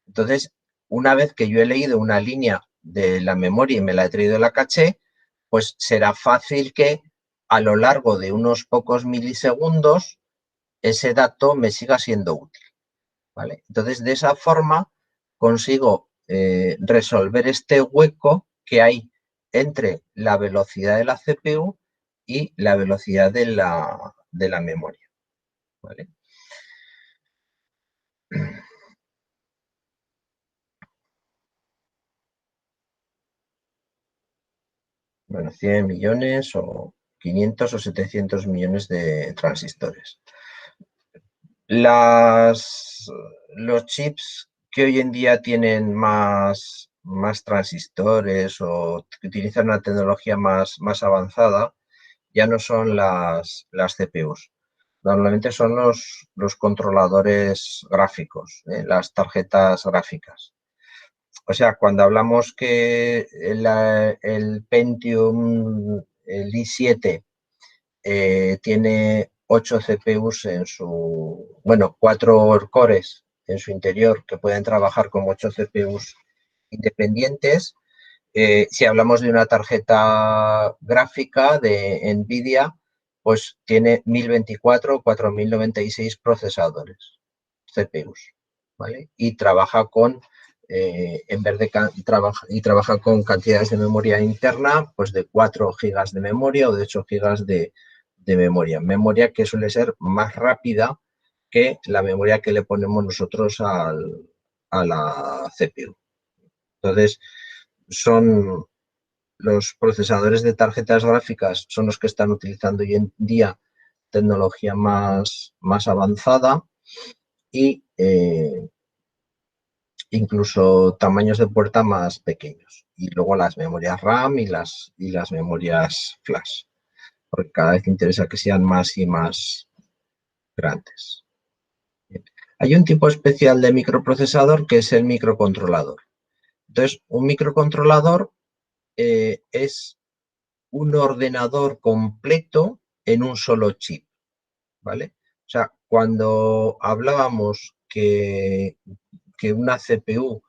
Entonces, una vez que yo he leído una línea de la memoria y me la he traído de la caché, pues será fácil que a lo largo de unos pocos milisegundos ese dato me siga siendo útil, ¿vale? Entonces, de esa forma consigo resolver este hueco que hay entre la velocidad de la CPU y la velocidad de la memoria, ¿vale? Bueno, 100 millones o 500 o 700 millones de transistores. Los chips que hoy en día tienen más transistores o que utilizan una tecnología más avanzada ya no son las CPUs. Normalmente son los controladores gráficos, las tarjetas gráficas. O sea, cuando hablamos que el Pentium, el i7, tiene 8 CPUs en su, bueno, 4 cores en su interior que pueden trabajar como 8 CPUs independientes. Si hablamos de una tarjeta gráfica de NVIDIA, pues tiene 1024 o 4096 procesadores, CPUs, ¿vale? Y trabaja con, en vez de trabaja con cantidades de memoria interna, pues de 4 gigas de memoria o de 8 gigas de memoria que suele ser más rápida que la memoria que le ponemos nosotros a la CPU. Entonces, son los procesadores de tarjetas gráficas son los que están utilizando hoy en día tecnología más avanzada y incluso tamaños de puerta más pequeños. Y luego las memorias RAM y las memorias flash, porque cada vez interesa que sean más y más grandes. Hay un tipo especial de microprocesador que es el microcontrolador. Entonces, un microcontrolador es un ordenador completo en un solo chip, ¿vale? O sea, cuando hablábamos que una CPU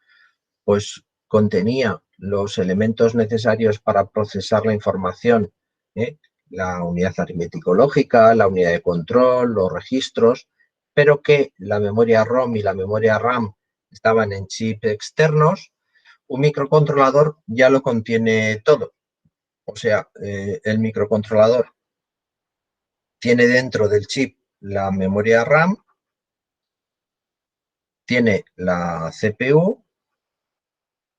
pues contenía los elementos necesarios para procesar la información, ¿eh? La unidad aritmético-lógica, la unidad de control, los registros, pero que la memoria ROM y la memoria RAM estaban en chips externos, un microcontrolador ya lo contiene todo. O sea, el microcontrolador tiene dentro del chip la memoria RAM, tiene la CPU,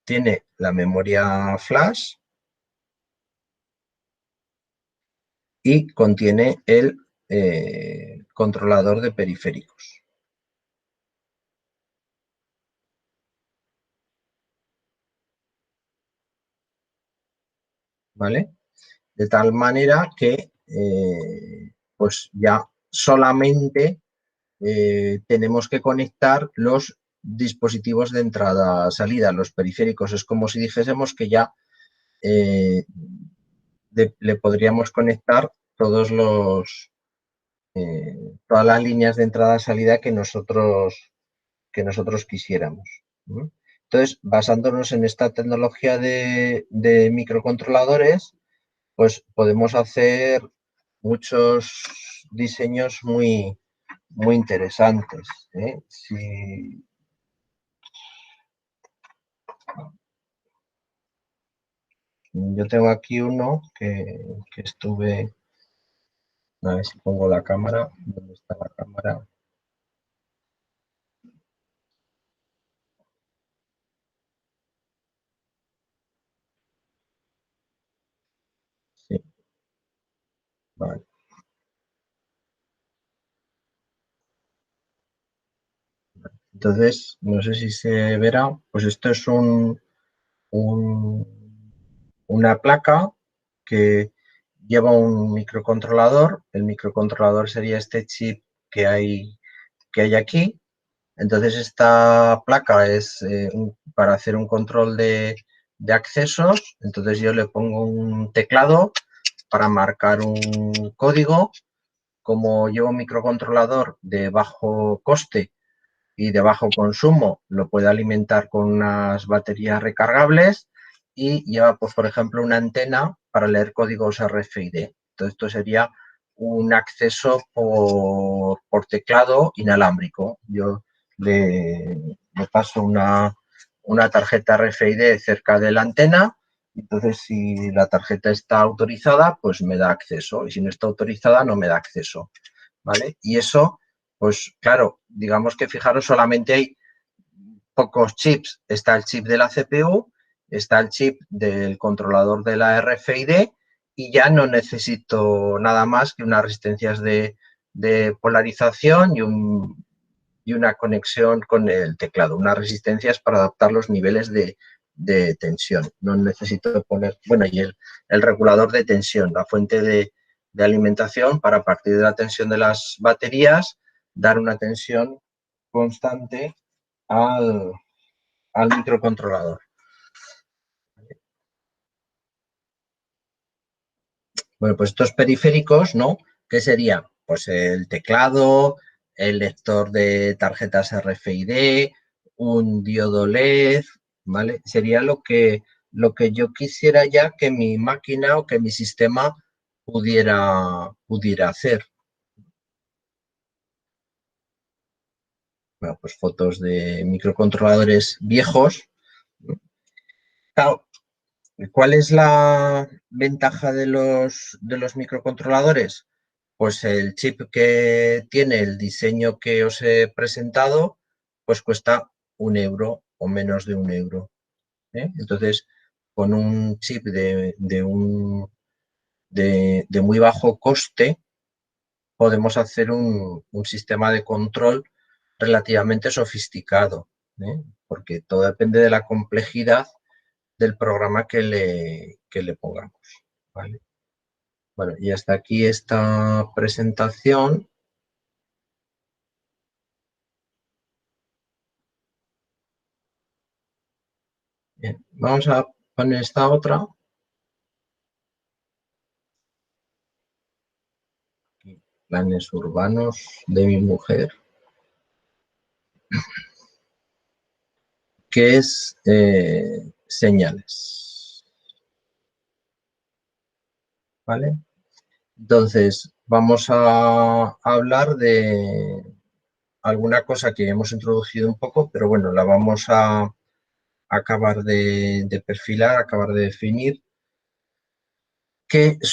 tiene la memoria flash y contiene el controlador de periféricos, ¿vale? De tal manera que pues ya solamente tenemos que conectar los dispositivos de entrada-salida, los periféricos. Es como si dijésemos que ya eh, le podríamos conectar todas las líneas de entrada-salida que nosotros quisiéramos, ¿no? Entonces, basándonos en esta tecnología de microcontroladores, pues podemos hacer muchos diseños muy interesantes, ¿eh? Yo tengo aquí uno que estuve, a ver si pongo la cámara, ¿dónde está la cámara? Vale. Entonces, no sé si se verá, pues esto es una placa que lleva un microcontrolador. El microcontrolador sería este chip que hay aquí. Entonces, esta placa es para hacer un control de accesos. Entonces, yo le pongo un teclado para marcar un código. Como llevo un microcontrolador de bajo coste y de bajo consumo, lo puede alimentar con unas baterías recargables y lleva, pues, por ejemplo, una antena para leer códigos RFID. Entonces, esto sería un acceso por teclado inalámbrico. Yo le paso una tarjeta RFID cerca de la antena. Entonces, si la tarjeta está autorizada, pues me da acceso, y si no está autorizada, no me da acceso, ¿vale? Y eso, pues claro, digamos que fijaros, solamente hay pocos chips. Está el chip de la CPU, está el chip del controlador de la RFID y ya no necesito nada más que unas resistencias de polarización y una conexión con el teclado, unas resistencias para adaptar los niveles de tensión. No necesito poner, bueno, y el regulador de tensión, la fuente de alimentación para, a partir de la tensión de las baterías, dar una tensión constante al microcontrolador. Bueno, pues estos periféricos, ¿no? ¿Qué sería? Pues el teclado, el lector de tarjetas RFID, un diodo LED, ¿vale? Sería lo que yo quisiera ya que mi máquina o que mi sistema pudiera hacer. Bueno, pues fotos de microcontroladores viejos. Claro, ¿cuál es la ventaja de los microcontroladores? Pues el chip que tiene el diseño que os he presentado, pues cuesta 1 euro o menos de 1 euro, ¿eh? Entonces, con un chip de muy bajo coste, podemos hacer un sistema de control relativamente sofisticado, ¿eh? Porque todo depende de la complejidad del programa que le pongamos, ¿vale? Bueno, y hasta aquí esta presentación. Bien, vamos a poner esta otra. Planes urbanos de mi mujer, que es señales, ¿vale? Entonces, vamos a hablar de alguna cosa que hemos introducido un poco, pero bueno, la vamos a acabar de perfilar, acabar de definir. ¿Cuáles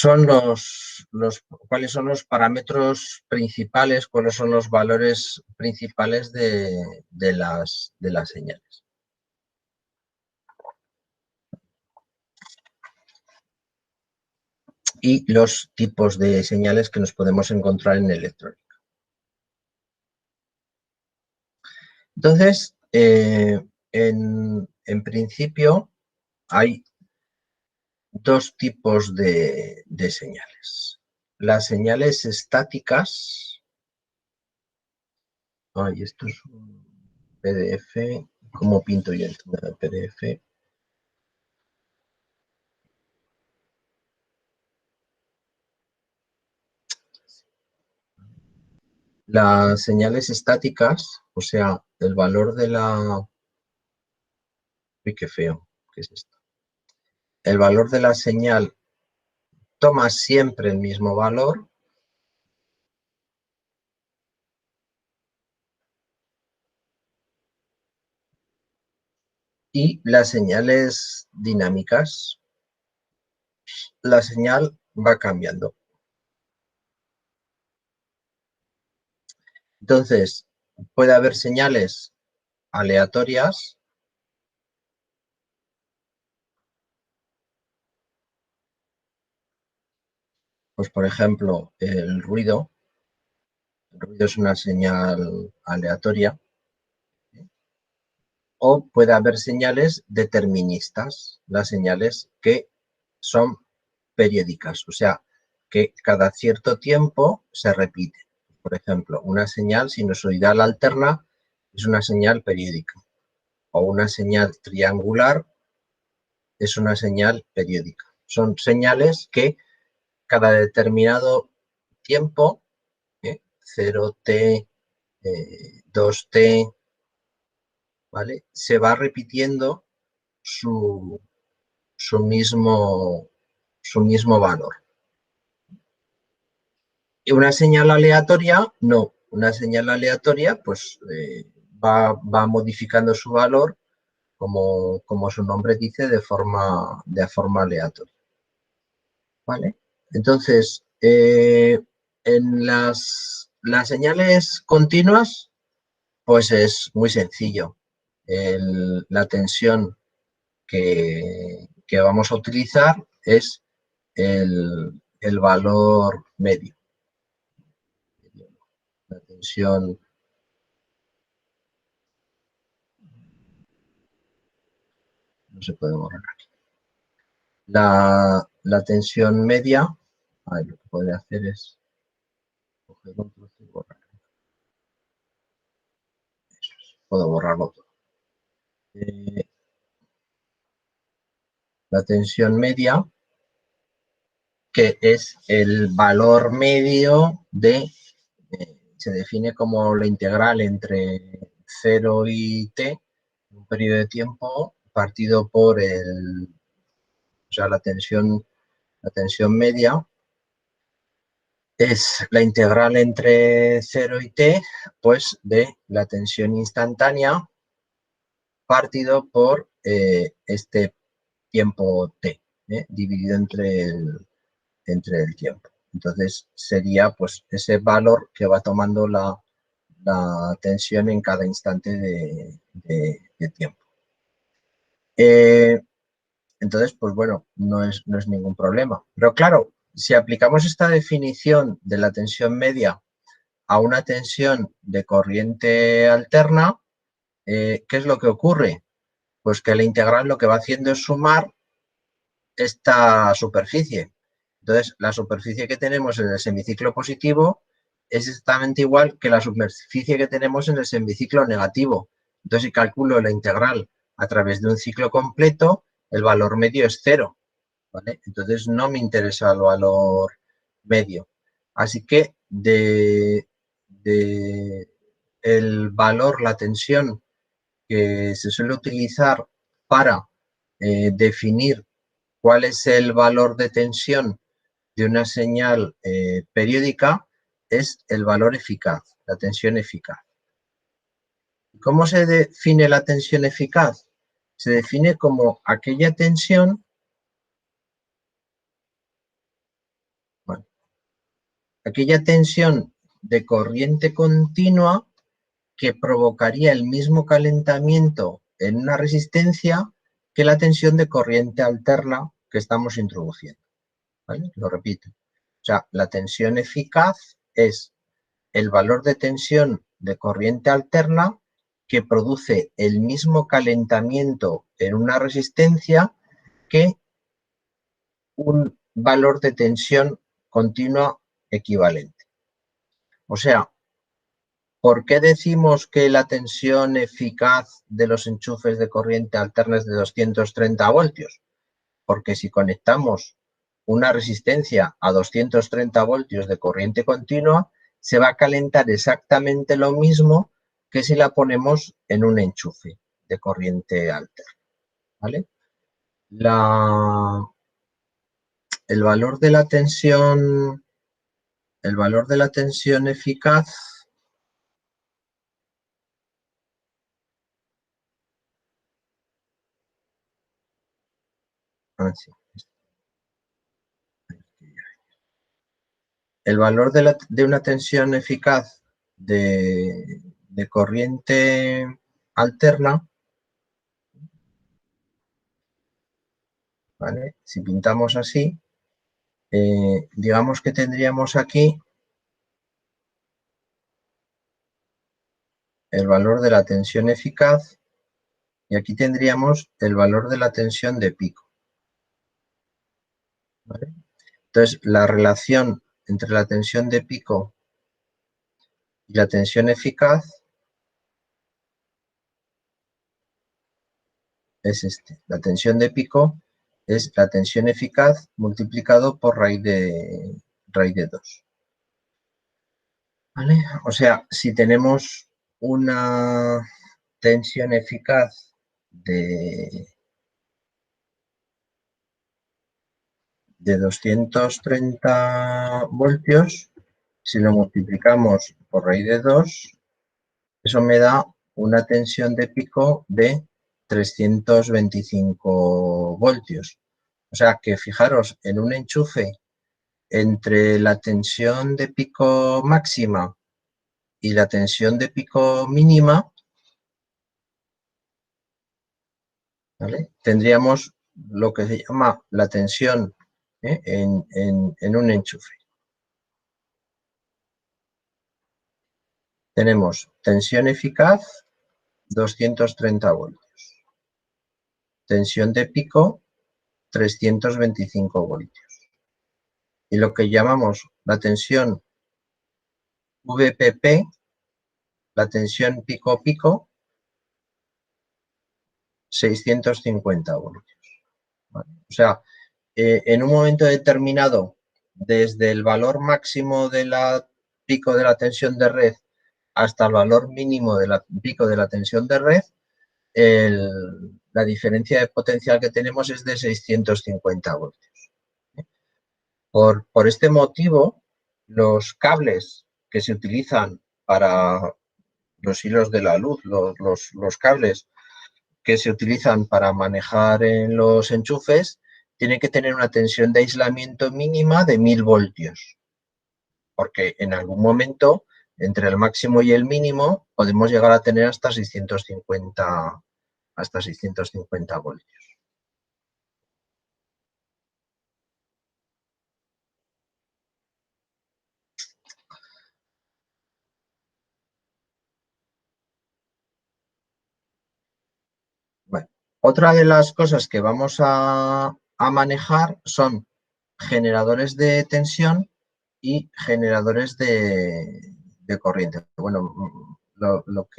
son los parámetros principales, cuáles son los valores principales de las señales? Y los tipos de señales que nos podemos encontrar en electrónica. Entonces, en principio, hay dos tipos de señales. Las señales estáticas. Ay, esto es un PDF. ¿Cómo pinto yo esto en el PDF? Las señales estáticas, o sea, el valor de la... Uy, qué feo, ¿qué es esto? El valor de la señal toma siempre el mismo valor y las señales dinámicas, la señal va cambiando. Entonces, puede haber señales aleatorias pues por ejemplo, el ruido es una señal aleatoria, o puede haber señales deterministas, las señales que son periódicas, o sea, que cada cierto tiempo se repite. Por ejemplo, una señal sinusoidal alterna es una señal periódica, o una señal triangular es una señal periódica. Son señales que cada determinado tiempo, 0t, 2t, ¿vale? Se va repitiendo su mismo valor. Y una señal aleatoria, no. Una señal aleatoria, pues va modificando su valor, como su nombre dice, de forma aleatoria. ¿Vale? Entonces, en las señales continuas, pues es muy sencillo. La tensión que vamos a utilizar es el valor medio. La tensión no se puede borrar aquí. La tensión media, lo que podría hacer es coger un trozo y borrar. Puedo borrarlo todo. La tensión media, que es el valor medio de, se define como la integral entre 0 y t, un periodo de tiempo partido por la tensión media, es la integral entre 0 y t, pues de la tensión instantánea partido por este tiempo t, dividido entre el tiempo. Entonces sería pues ese valor que va tomando la tensión en cada instante de tiempo. Entonces, pues bueno, no es ningún problema. Pero claro, si aplicamos esta definición de la tensión media a una tensión de corriente alterna, ¿qué es lo que ocurre? Pues que la integral lo que va haciendo es sumar esta superficie. Entonces, la superficie que tenemos en el semiciclo positivo es exactamente igual que la superficie que tenemos en el semiciclo negativo. Entonces, si calculo la integral a través de un ciclo completo, el valor medio es 0. ¿Vale? Entonces, no me interesa el valor medio. Así que el valor, la tensión que se suele utilizar para definir cuál es el valor de tensión de una señal periódica es el valor eficaz, la tensión eficaz. ¿Cómo se define la tensión eficaz? Se define como aquella tensión, aquella tensión de corriente continua que provocaría el mismo calentamiento en una resistencia que la tensión de corriente alterna que estamos introduciendo. ¿Vale? Lo repito. O sea, la tensión eficaz es el valor de tensión de corriente alterna que produce el mismo calentamiento en una resistencia que un valor de tensión continua equivalente. O sea, ¿por qué decimos que la tensión eficaz de los enchufes de corriente alterna es de 230 voltios? Porque si conectamos una resistencia a 230 voltios de corriente continua, se va a calentar exactamente lo mismo que si la ponemos en un enchufe de corriente alterna. ¿Vale? El valor de la tensión eficaz el valor de una tensión eficaz de corriente alterna, ¿vale? Si pintamos así, digamos que tendríamos aquí el valor de la tensión eficaz y aquí tendríamos el valor de la tensión de pico. ¿Vale? Entonces, la relación entre la tensión de pico y la tensión eficaz es este. La tensión de pico es la tensión eficaz multiplicado por raíz de 2. ¿Vale? O sea, si tenemos una tensión eficaz de 230 voltios, si lo multiplicamos por raíz de 2, eso me da una tensión de pico de 325 voltios. O sea que fijaros, en un enchufe entre la tensión de pico máxima y la tensión de pico mínima, ¿vale? Tendríamos lo que se llama la tensión en un enchufe. Tenemos tensión eficaz 230 voltios, tensión de pico 325 voltios. Y lo que llamamos la tensión VPP, la tensión pico-pico, 650 voltios. ¿Vale? O sea, en un momento determinado, desde el valor máximo de la pico de la tensión de red hasta el valor mínimo de la pico de la tensión de red, la diferencia de potencial que tenemos es de 650 voltios. Por este motivo, los cables que se utilizan para los hilos de la luz, los cables que se utilizan para manejar en los enchufes, tienen que tener una tensión de aislamiento mínima de 1000 voltios, porque en algún momento, entre el máximo y el mínimo, podemos llegar a tener hasta 650 voltios. Bueno, otra de las cosas que vamos a manejar son generadores de tensión y generadores de corriente. Bueno, lo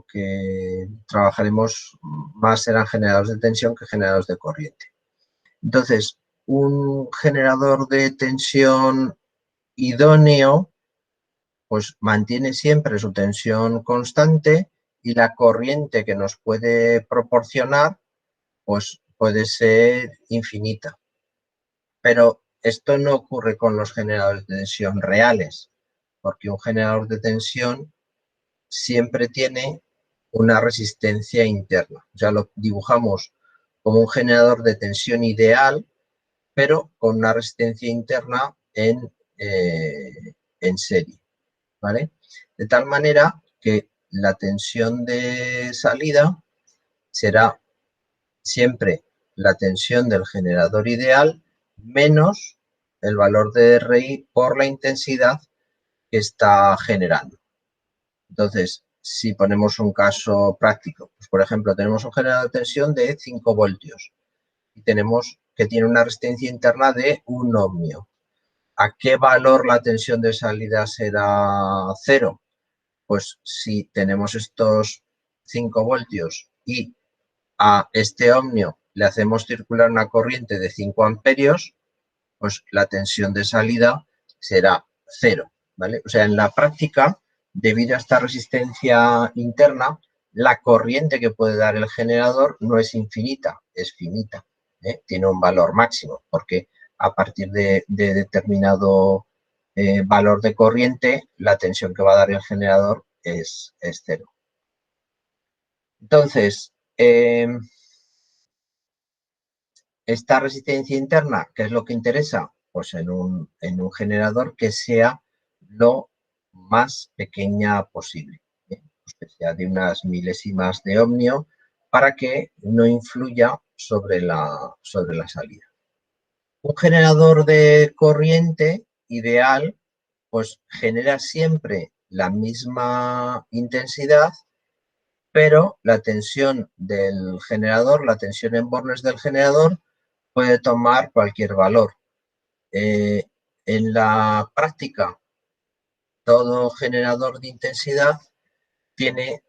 que trabajaremos más serán generadores de tensión que generadores de corriente. Entonces, un generador de tensión idóneo pues mantiene siempre su tensión constante y la corriente que nos puede proporcionar pues puede ser infinita. Pero esto no ocurre con los generadores de tensión reales, porque un generador de tensión siempre tiene una resistencia interna. O sea, lo dibujamos como un generador de tensión ideal, pero con una resistencia interna en serie. ¿Vale? De tal manera que la tensión de salida será siempre la tensión del generador ideal menos el valor de RI por la intensidad que está generando. Entonces, si ponemos un caso práctico, pues por ejemplo, tenemos un generador de tensión de 5 voltios y tenemos que tiene una resistencia interna de 1 ohmio. ¿A qué valor la tensión de salida será 0? Pues si tenemos estos 5 voltios y a este ohmio le hacemos circular una corriente de 5 amperios, pues la tensión de salida será 0, ¿vale? O sea, en la práctica, debido a esta resistencia interna, la corriente que puede dar el generador no es infinita, es finita, ¿eh? Tiene un valor máximo, porque a partir de determinado valor de corriente, la tensión que va a dar el generador es 0. Entonces, esta resistencia interna, ¿qué es lo que interesa? Pues en un generador que sea lo más pequeña posible, ¿eh? Pues que sea de unas milésimas de ohmio para que no influya sobre la salida. Un generador de corriente ideal, pues genera siempre la misma intensidad, pero la tensión del generador, la tensión en bornes del generador, puede tomar cualquier valor. En la práctica, todo generador de intensidad tiene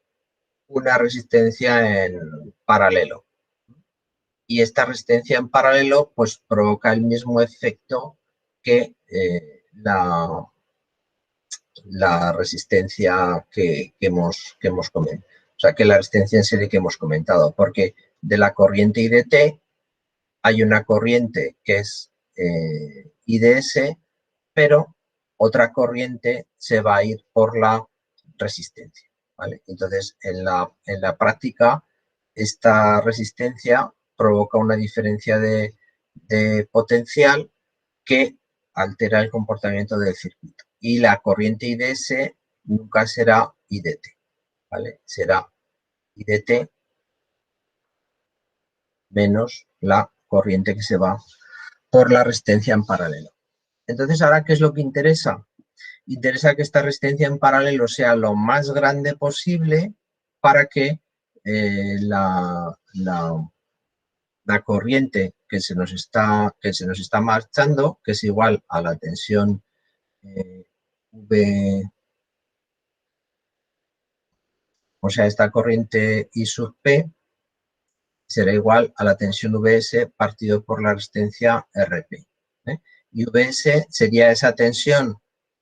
una resistencia en paralelo. Y esta resistencia en paralelo pues provoca el mismo efecto que la resistencia que hemos comentado. O sea, que la resistencia en serie que hemos comentado, porque de la corriente IDT hay una corriente que es IDS, pero otra corriente se va a ir por la resistencia, ¿vale? Entonces, en la práctica, esta resistencia provoca una diferencia de potencial que altera el comportamiento del circuito. Y la corriente IDS nunca será IDT, ¿vale? Será IDT menos la corriente que se va por la resistencia en paralelo. Entonces, ¿ahora qué es lo que interesa? Interesa que esta resistencia en paralelo sea lo más grande posible para que la corriente que se nos está marchando, que es igual a la tensión V, o sea, esta corriente I sub P será igual a la tensión Vs partido por la resistencia Rp. Y Vs sería esa tensión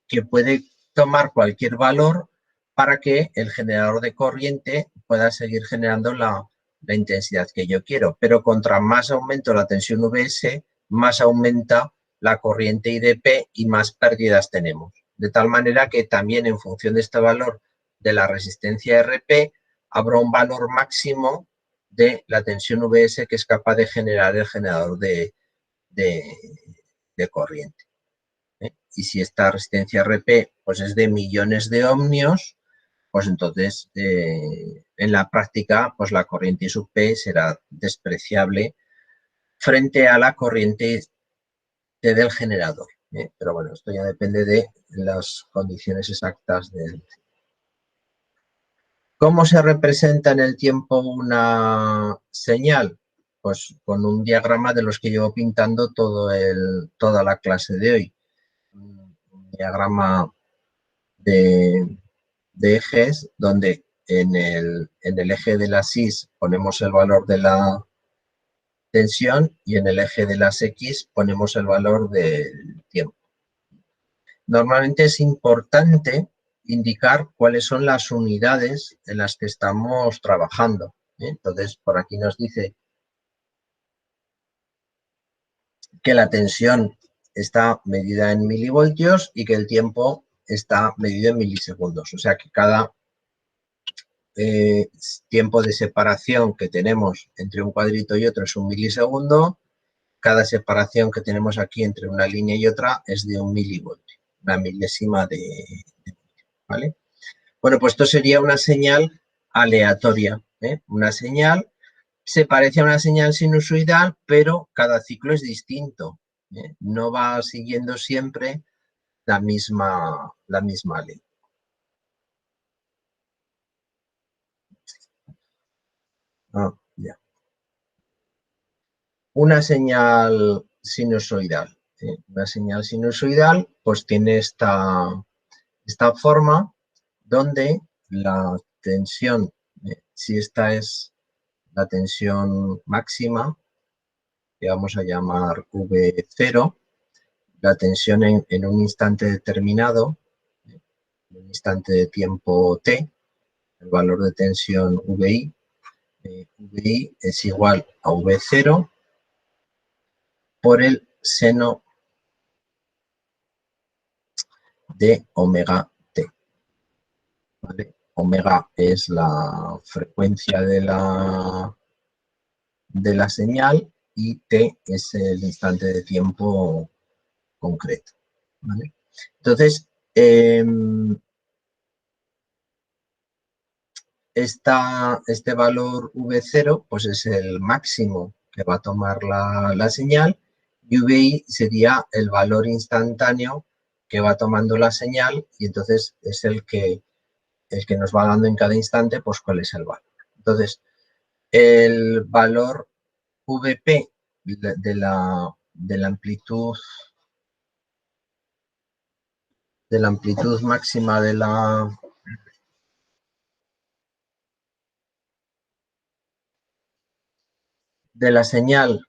que puede tomar cualquier valor para que el generador de corriente pueda seguir generando la intensidad que yo quiero. Pero contra más aumento la tensión Vs, más aumenta la corriente IdP y más pérdidas tenemos. De tal manera que también en función de este valor de la resistencia Rp, habrá un valor máximo de la tensión Vs que es capaz de generar el generador de corriente. Y si esta resistencia Rp pues es de millones de ohmios, pues entonces en la práctica pues la corriente I sub P será despreciable frente a la corriente T del generador. Pero bueno, esto ya depende de las condiciones exactas del. ¿Cómo se representa en el tiempo una señal? Pues con un diagrama de los que llevo pintando toda la clase de hoy. Un diagrama de ejes donde en el eje de las Y ponemos el valor de la tensión y en el eje de las X ponemos el valor del tiempo. Normalmente es importante indicar cuáles son las unidades en las que estamos trabajando. Entonces, por aquí nos dice que la tensión está medida en milivoltios y que el tiempo está medido en milisegundos. O sea que cada tiempo de separación que tenemos entre un cuadrito y otro es un milisegundo. Cada separación que tenemos aquí entre una línea y otra es de un milivoltio, una milésima de ¿vale? Bueno, pues esto sería una señal aleatoria. Una señal se parece a una señal sinusoidal, pero cada ciclo es distinto. No va siguiendo siempre la misma ley. Ya. Una señal sinusoidal. Una señal sinusoidal pues tiene esta forma donde la tensión, si esta es la tensión máxima, que vamos a llamar V0, la tensión en un instante determinado, en un instante de tiempo t, el valor de tensión VI, VI es igual a V0 por el seno de omega t. ¿Vale? Omega es la frecuencia de la señal y t es el instante de tiempo concreto. ¿Vale? Entonces, este valor V0 pues es el máximo que va a tomar la señal UVI sería el valor instantáneo que va tomando la señal y entonces es el que nos va dando en cada instante pues cuál es el valor. Entonces, el valor VP de la amplitud máxima de la señal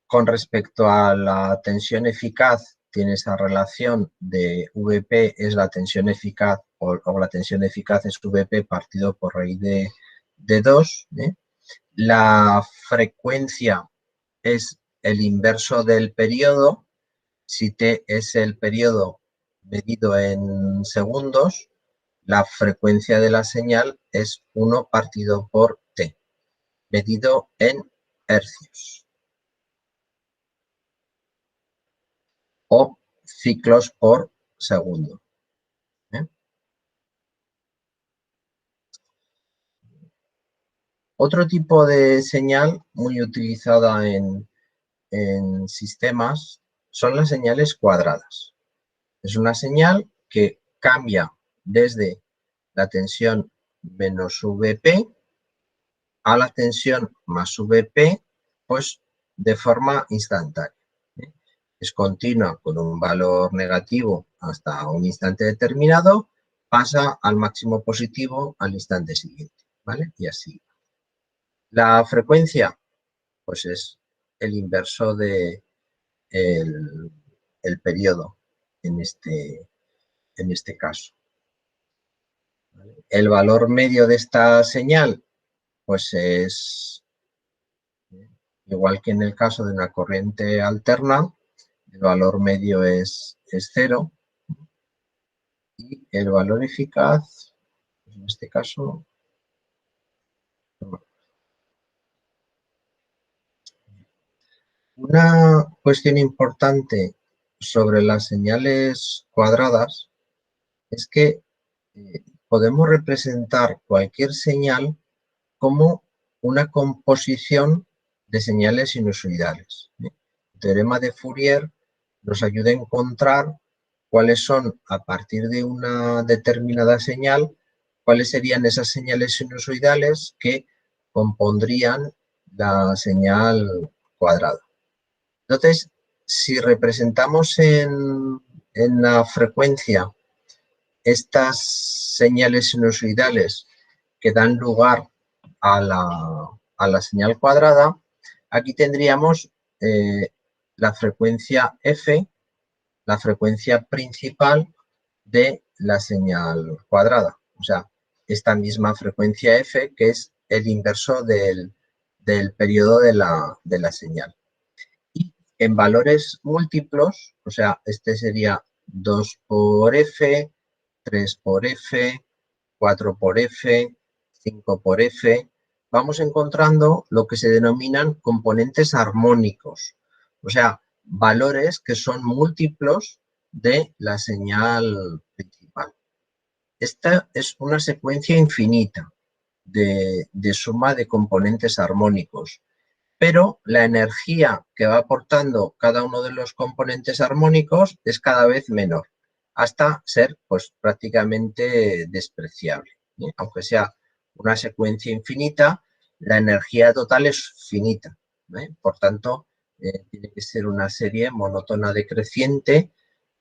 con respecto a la tensión eficaz tiene esa relación de VP es la tensión eficaz o la tensión eficaz es VP partido por raíz de 2. La frecuencia es el inverso del periodo. Si T es el periodo medido en segundos, la frecuencia de la señal es 1 partido por T, medido en hercios o ciclos por segundo. Otro tipo de señal muy utilizada en sistemas son las señales cuadradas. Es una señal que cambia desde la tensión menos VP a la tensión más VP, pues de forma instantánea. Es continua con un valor negativo hasta un instante determinado, pasa al máximo positivo al instante siguiente, ¿vale? Y así. La frecuencia, pues es el inverso de el periodo en este caso. El valor medio de esta señal, pues es igual que en el caso de una corriente alterna, el valor medio es 0 y el valor eficaz, pues en este caso, una cuestión importante sobre las señales cuadradas es que podemos representar cualquier señal como una composición de señales sinusoidales. El teorema de Fourier nos ayuda a encontrar cuáles son, a partir de una determinada señal, cuáles serían esas señales sinusoidales que compondrían la señal cuadrada. Entonces, si representamos en la frecuencia estas señales sinusoidales que dan lugar a la señal cuadrada, aquí tendríamos la frecuencia F, la frecuencia principal de la señal cuadrada. O sea, esta misma frecuencia F que es el inverso del periodo de la señal. Y en valores múltiplos, o sea, este sería 2 por F, 3 por F, 4 por F, 5 por F, vamos encontrando lo que se denominan componentes armónicos, o sea, valores que son múltiplos de la señal principal. Esta es una secuencia infinita de suma de componentes armónicos, pero la energía que va aportando cada uno de los componentes armónicos es cada vez menor, hasta ser pues, prácticamente despreciable. Aunque sea una secuencia infinita, la energía total es finita. Por tanto, tiene que ser una serie monótona decreciente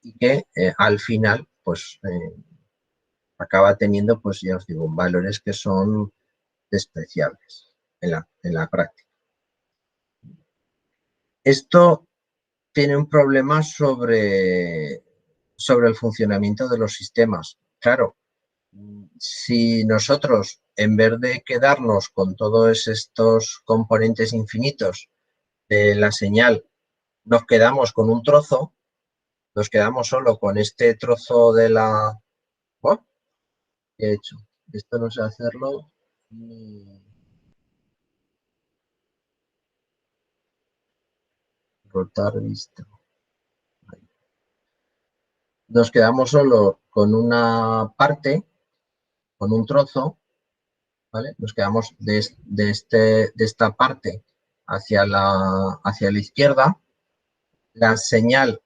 y que al final pues, acaba teniendo, pues ya os digo, valores que son despreciables en la práctica. Esto tiene un problema sobre el funcionamiento de los sistemas. Claro, si nosotros, en vez de quedarnos con todos estos componentes infinitos de la señal, nos quedamos con un trozo, nos quedamos solo con este trozo de la... ¿Oh? ¿Qué he hecho? Esto no sé hacerlo ni rotar vista. Nos quedamos solo con una parte, con un trozo, ¿vale? Nos quedamos de esta parte hacia la izquierda, la señal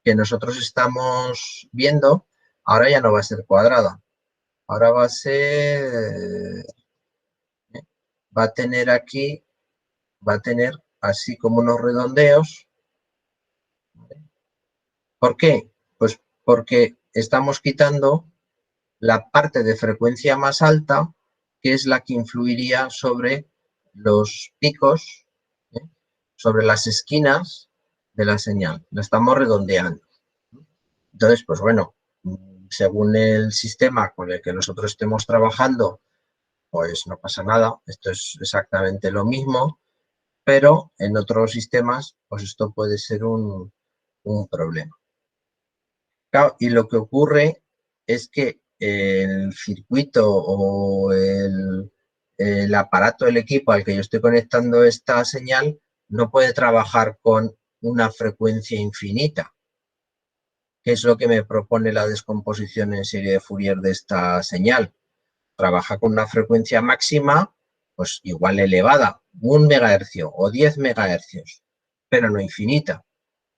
que nosotros estamos viendo ahora ya no va a ser cuadrada. Ahora va a tener aquí, va a tener así como unos redondeos. ¿Por qué? Pues porque estamos quitando la parte de frecuencia más alta, que es la que influiría sobre los picos, ¿eh? Sobre las esquinas de la señal. La estamos redondeando. Entonces, pues bueno, según el sistema con el que nosotros estemos trabajando, pues no pasa nada. Esto es exactamente lo mismo, pero en otros sistemas, pues esto puede ser un problema. Claro, y lo que ocurre es que el circuito o el aparato, el equipo al que yo estoy conectando esta señal no puede trabajar con una frecuencia infinita, que es lo que me propone la descomposición en serie de Fourier de esta señal. Trabaja con una frecuencia máxima, pues igual elevada, 1 megahercio o 10 megahercios, pero no infinita.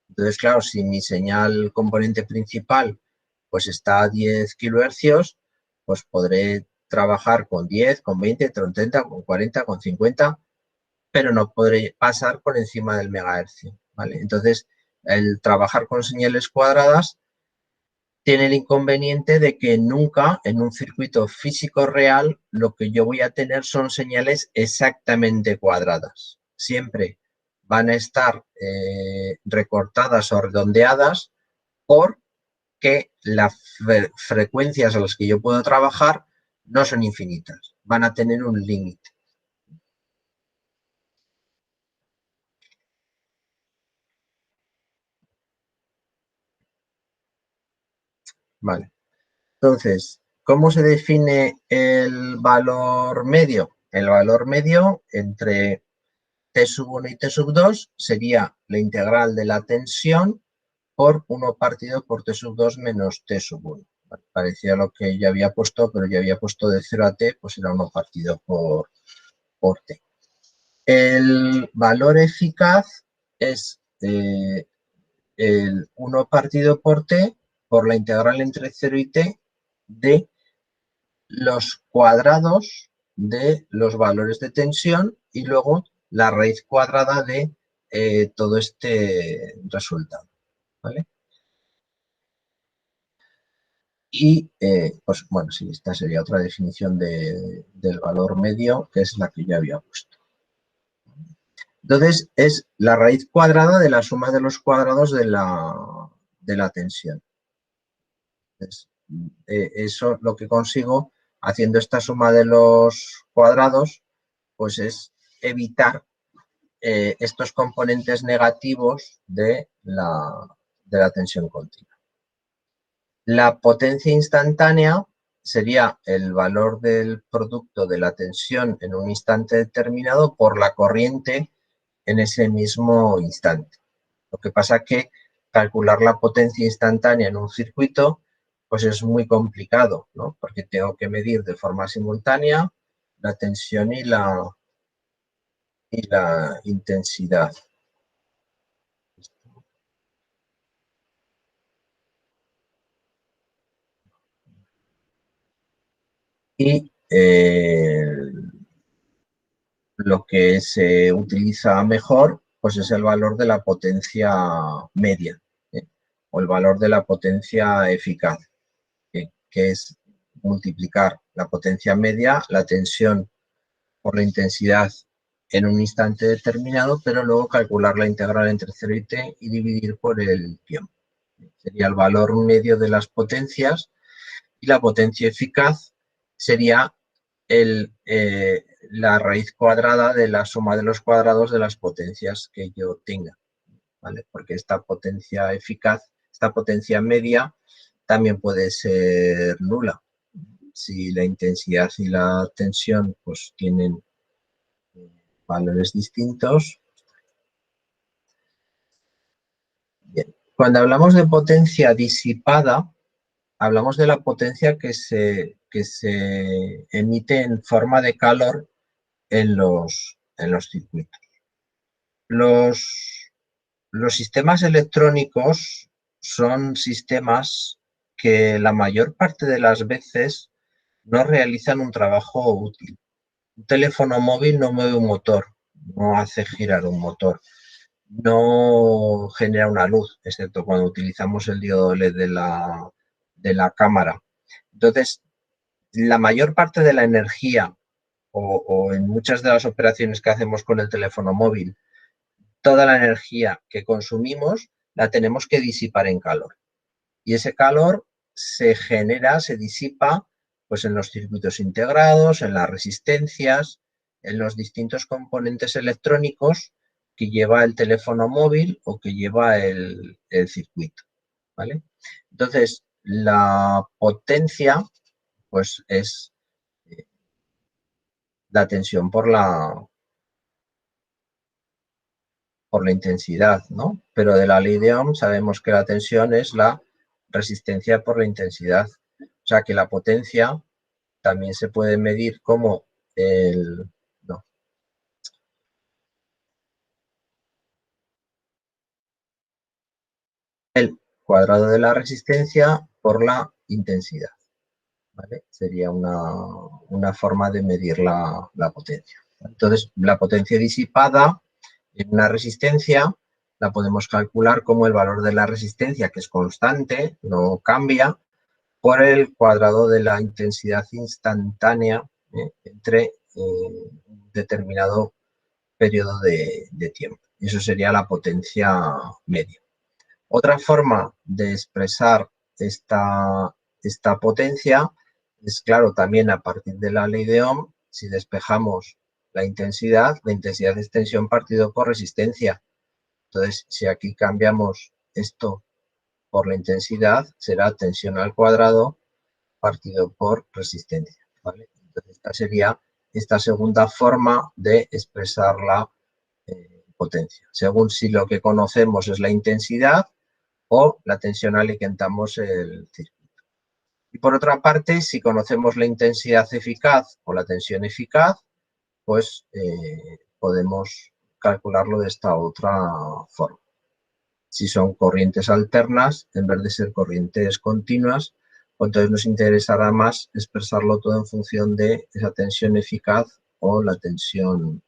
Entonces, claro, si mi señal componente principal pues está a 10 kilohercios, pues podré trabajar con 10, con 20, con 30, con 40, con 50, pero no podré pasar por encima del megahercio, ¿vale? Entonces, el trabajar con señales cuadradas tiene el inconveniente de que nunca en un circuito físico real lo que yo voy a tener son señales exactamente cuadradas. Siempre van a estar recortadas o redondeadas porque las frecuencias a las que yo puedo trabajar no son infinitas, van a tener un límite. Vale. Entonces, ¿cómo se define el valor medio? El valor medio entre T sub 1 y T sub 2 sería la integral de la tensión por 1 partido por T sub 2 menos T sub 1. Parecía lo que ya había puesto, pero ya había puesto de 0 a T, pues era 1 partido por T. El valor eficaz es el 1 partido por T por la integral entre 0 y T de los cuadrados de los valores de tensión y luego la raíz cuadrada de todo este resultado, ¿vale? Y, pues bueno, sí, esta sería otra definición del valor medio, que es la que ya había puesto. Entonces, es la raíz cuadrada de la suma de los cuadrados de la tensión. Entonces, eso lo que consigo haciendo esta suma de los cuadrados, pues es evitar estos componentes negativos de la tensión continua. La potencia instantánea sería el valor del producto de la tensión en un instante determinado por la corriente en ese mismo instante. Lo que pasa es que calcular la potencia instantánea en un circuito pues es muy complicado, ¿no? Porque tengo que medir de forma simultánea la tensión y la intensidad. Y lo que se utiliza mejor pues es el valor de la potencia media, ¿eh? O el valor de la potencia eficaz, que es multiplicar la potencia media, la tensión por la intensidad en un instante determinado, pero luego calcular la integral entre 0 y t y dividir por el tiempo. Sería el valor medio de las potencias y la potencia eficaz sería la raíz cuadrada de la suma de los cuadrados de las potencias que yo tenga, ¿vale? Porque esta potencia eficaz, esta potencia media, también puede ser nula. Si la intensidad y la tensión pues tienen valores distintos. Bien. Cuando hablamos de potencia disipada, hablamos de la potencia que se emite en forma de calor en los circuitos. Los sistemas electrónicos son sistemas que la mayor parte de las veces no realizan un trabajo útil. Un teléfono móvil no mueve un motor, no hace girar un motor, no genera una luz, excepto cuando utilizamos el diodo LED de la cámara. Entonces, la mayor parte de la energía o en muchas de las operaciones que hacemos con el teléfono móvil, toda la energía que consumimos la tenemos que disipar en calor. Y ese calor se genera, se disipa pues en los circuitos integrados, en las resistencias, en los distintos componentes electrónicos que lleva el teléfono móvil o que lleva el circuito, ¿vale? Entonces, la potencia pues es la tensión por la intensidad, ¿no? Pero de la ley de Ohm sabemos que la tensión es la resistencia por la intensidad. O sea que la potencia también se puede medir como el, no, el cuadrado de la resistencia por la intensidad, ¿vale? Sería una forma de medir la potencia. Entonces, la potencia disipada en una resistencia la podemos calcular como el valor de la resistencia, que es constante, no cambia, por el cuadrado de la intensidad instantánea entre un determinado periodo de tiempo. Y eso sería la potencia media. Otra forma de expresar esta potencia es, claro, también a partir de la ley de Ohm, si despejamos la intensidad es tensión partido por resistencia. Entonces, si aquí cambiamos esto por la intensidad, será tensión al cuadrado partido por resistencia, ¿vale? Entonces, esta sería esta segunda forma de expresar la potencia, según si lo que conocemos es la intensidad o la tensión alentamos el circuito. Y por otra parte, si conocemos la intensidad eficaz o la tensión eficaz, pues podemos calcularlo de esta otra forma. Si son corrientes alternas, en vez de ser corrientes continuas, entonces nos interesará más expresarlo todo en función de esa tensión eficaz o la tensión.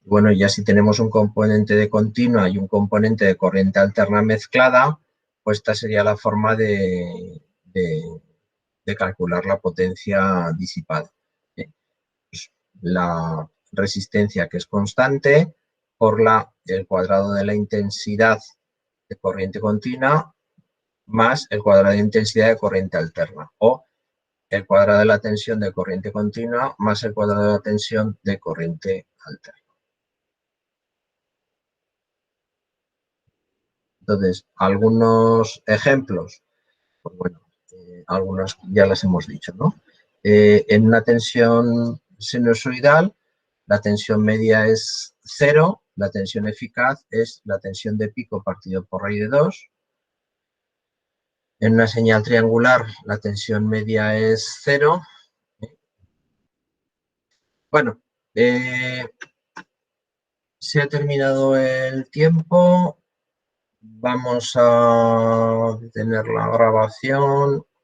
Bueno, ya si tenemos un componente de continua y un componente de corriente alterna mezclada, pues esta sería la forma de calcular la potencia disipada. Pues la resistencia, que es constante, por el cuadrado de la intensidad de corriente continua más el cuadrado de intensidad de corriente alterna, o el cuadrado de la tensión de corriente continua más el cuadrado de la tensión de corriente alterna. Entonces, algunos ejemplos, pues bueno, algunos ya las hemos dicho, ¿no? En una tensión sinusoidal, la tensión media es 0, la tensión eficaz es la tensión de pico partido por raíz de 2. En una señal triangular, la tensión media es 0. Bueno, se ha terminado el tiempo. Vamos a detener la grabación.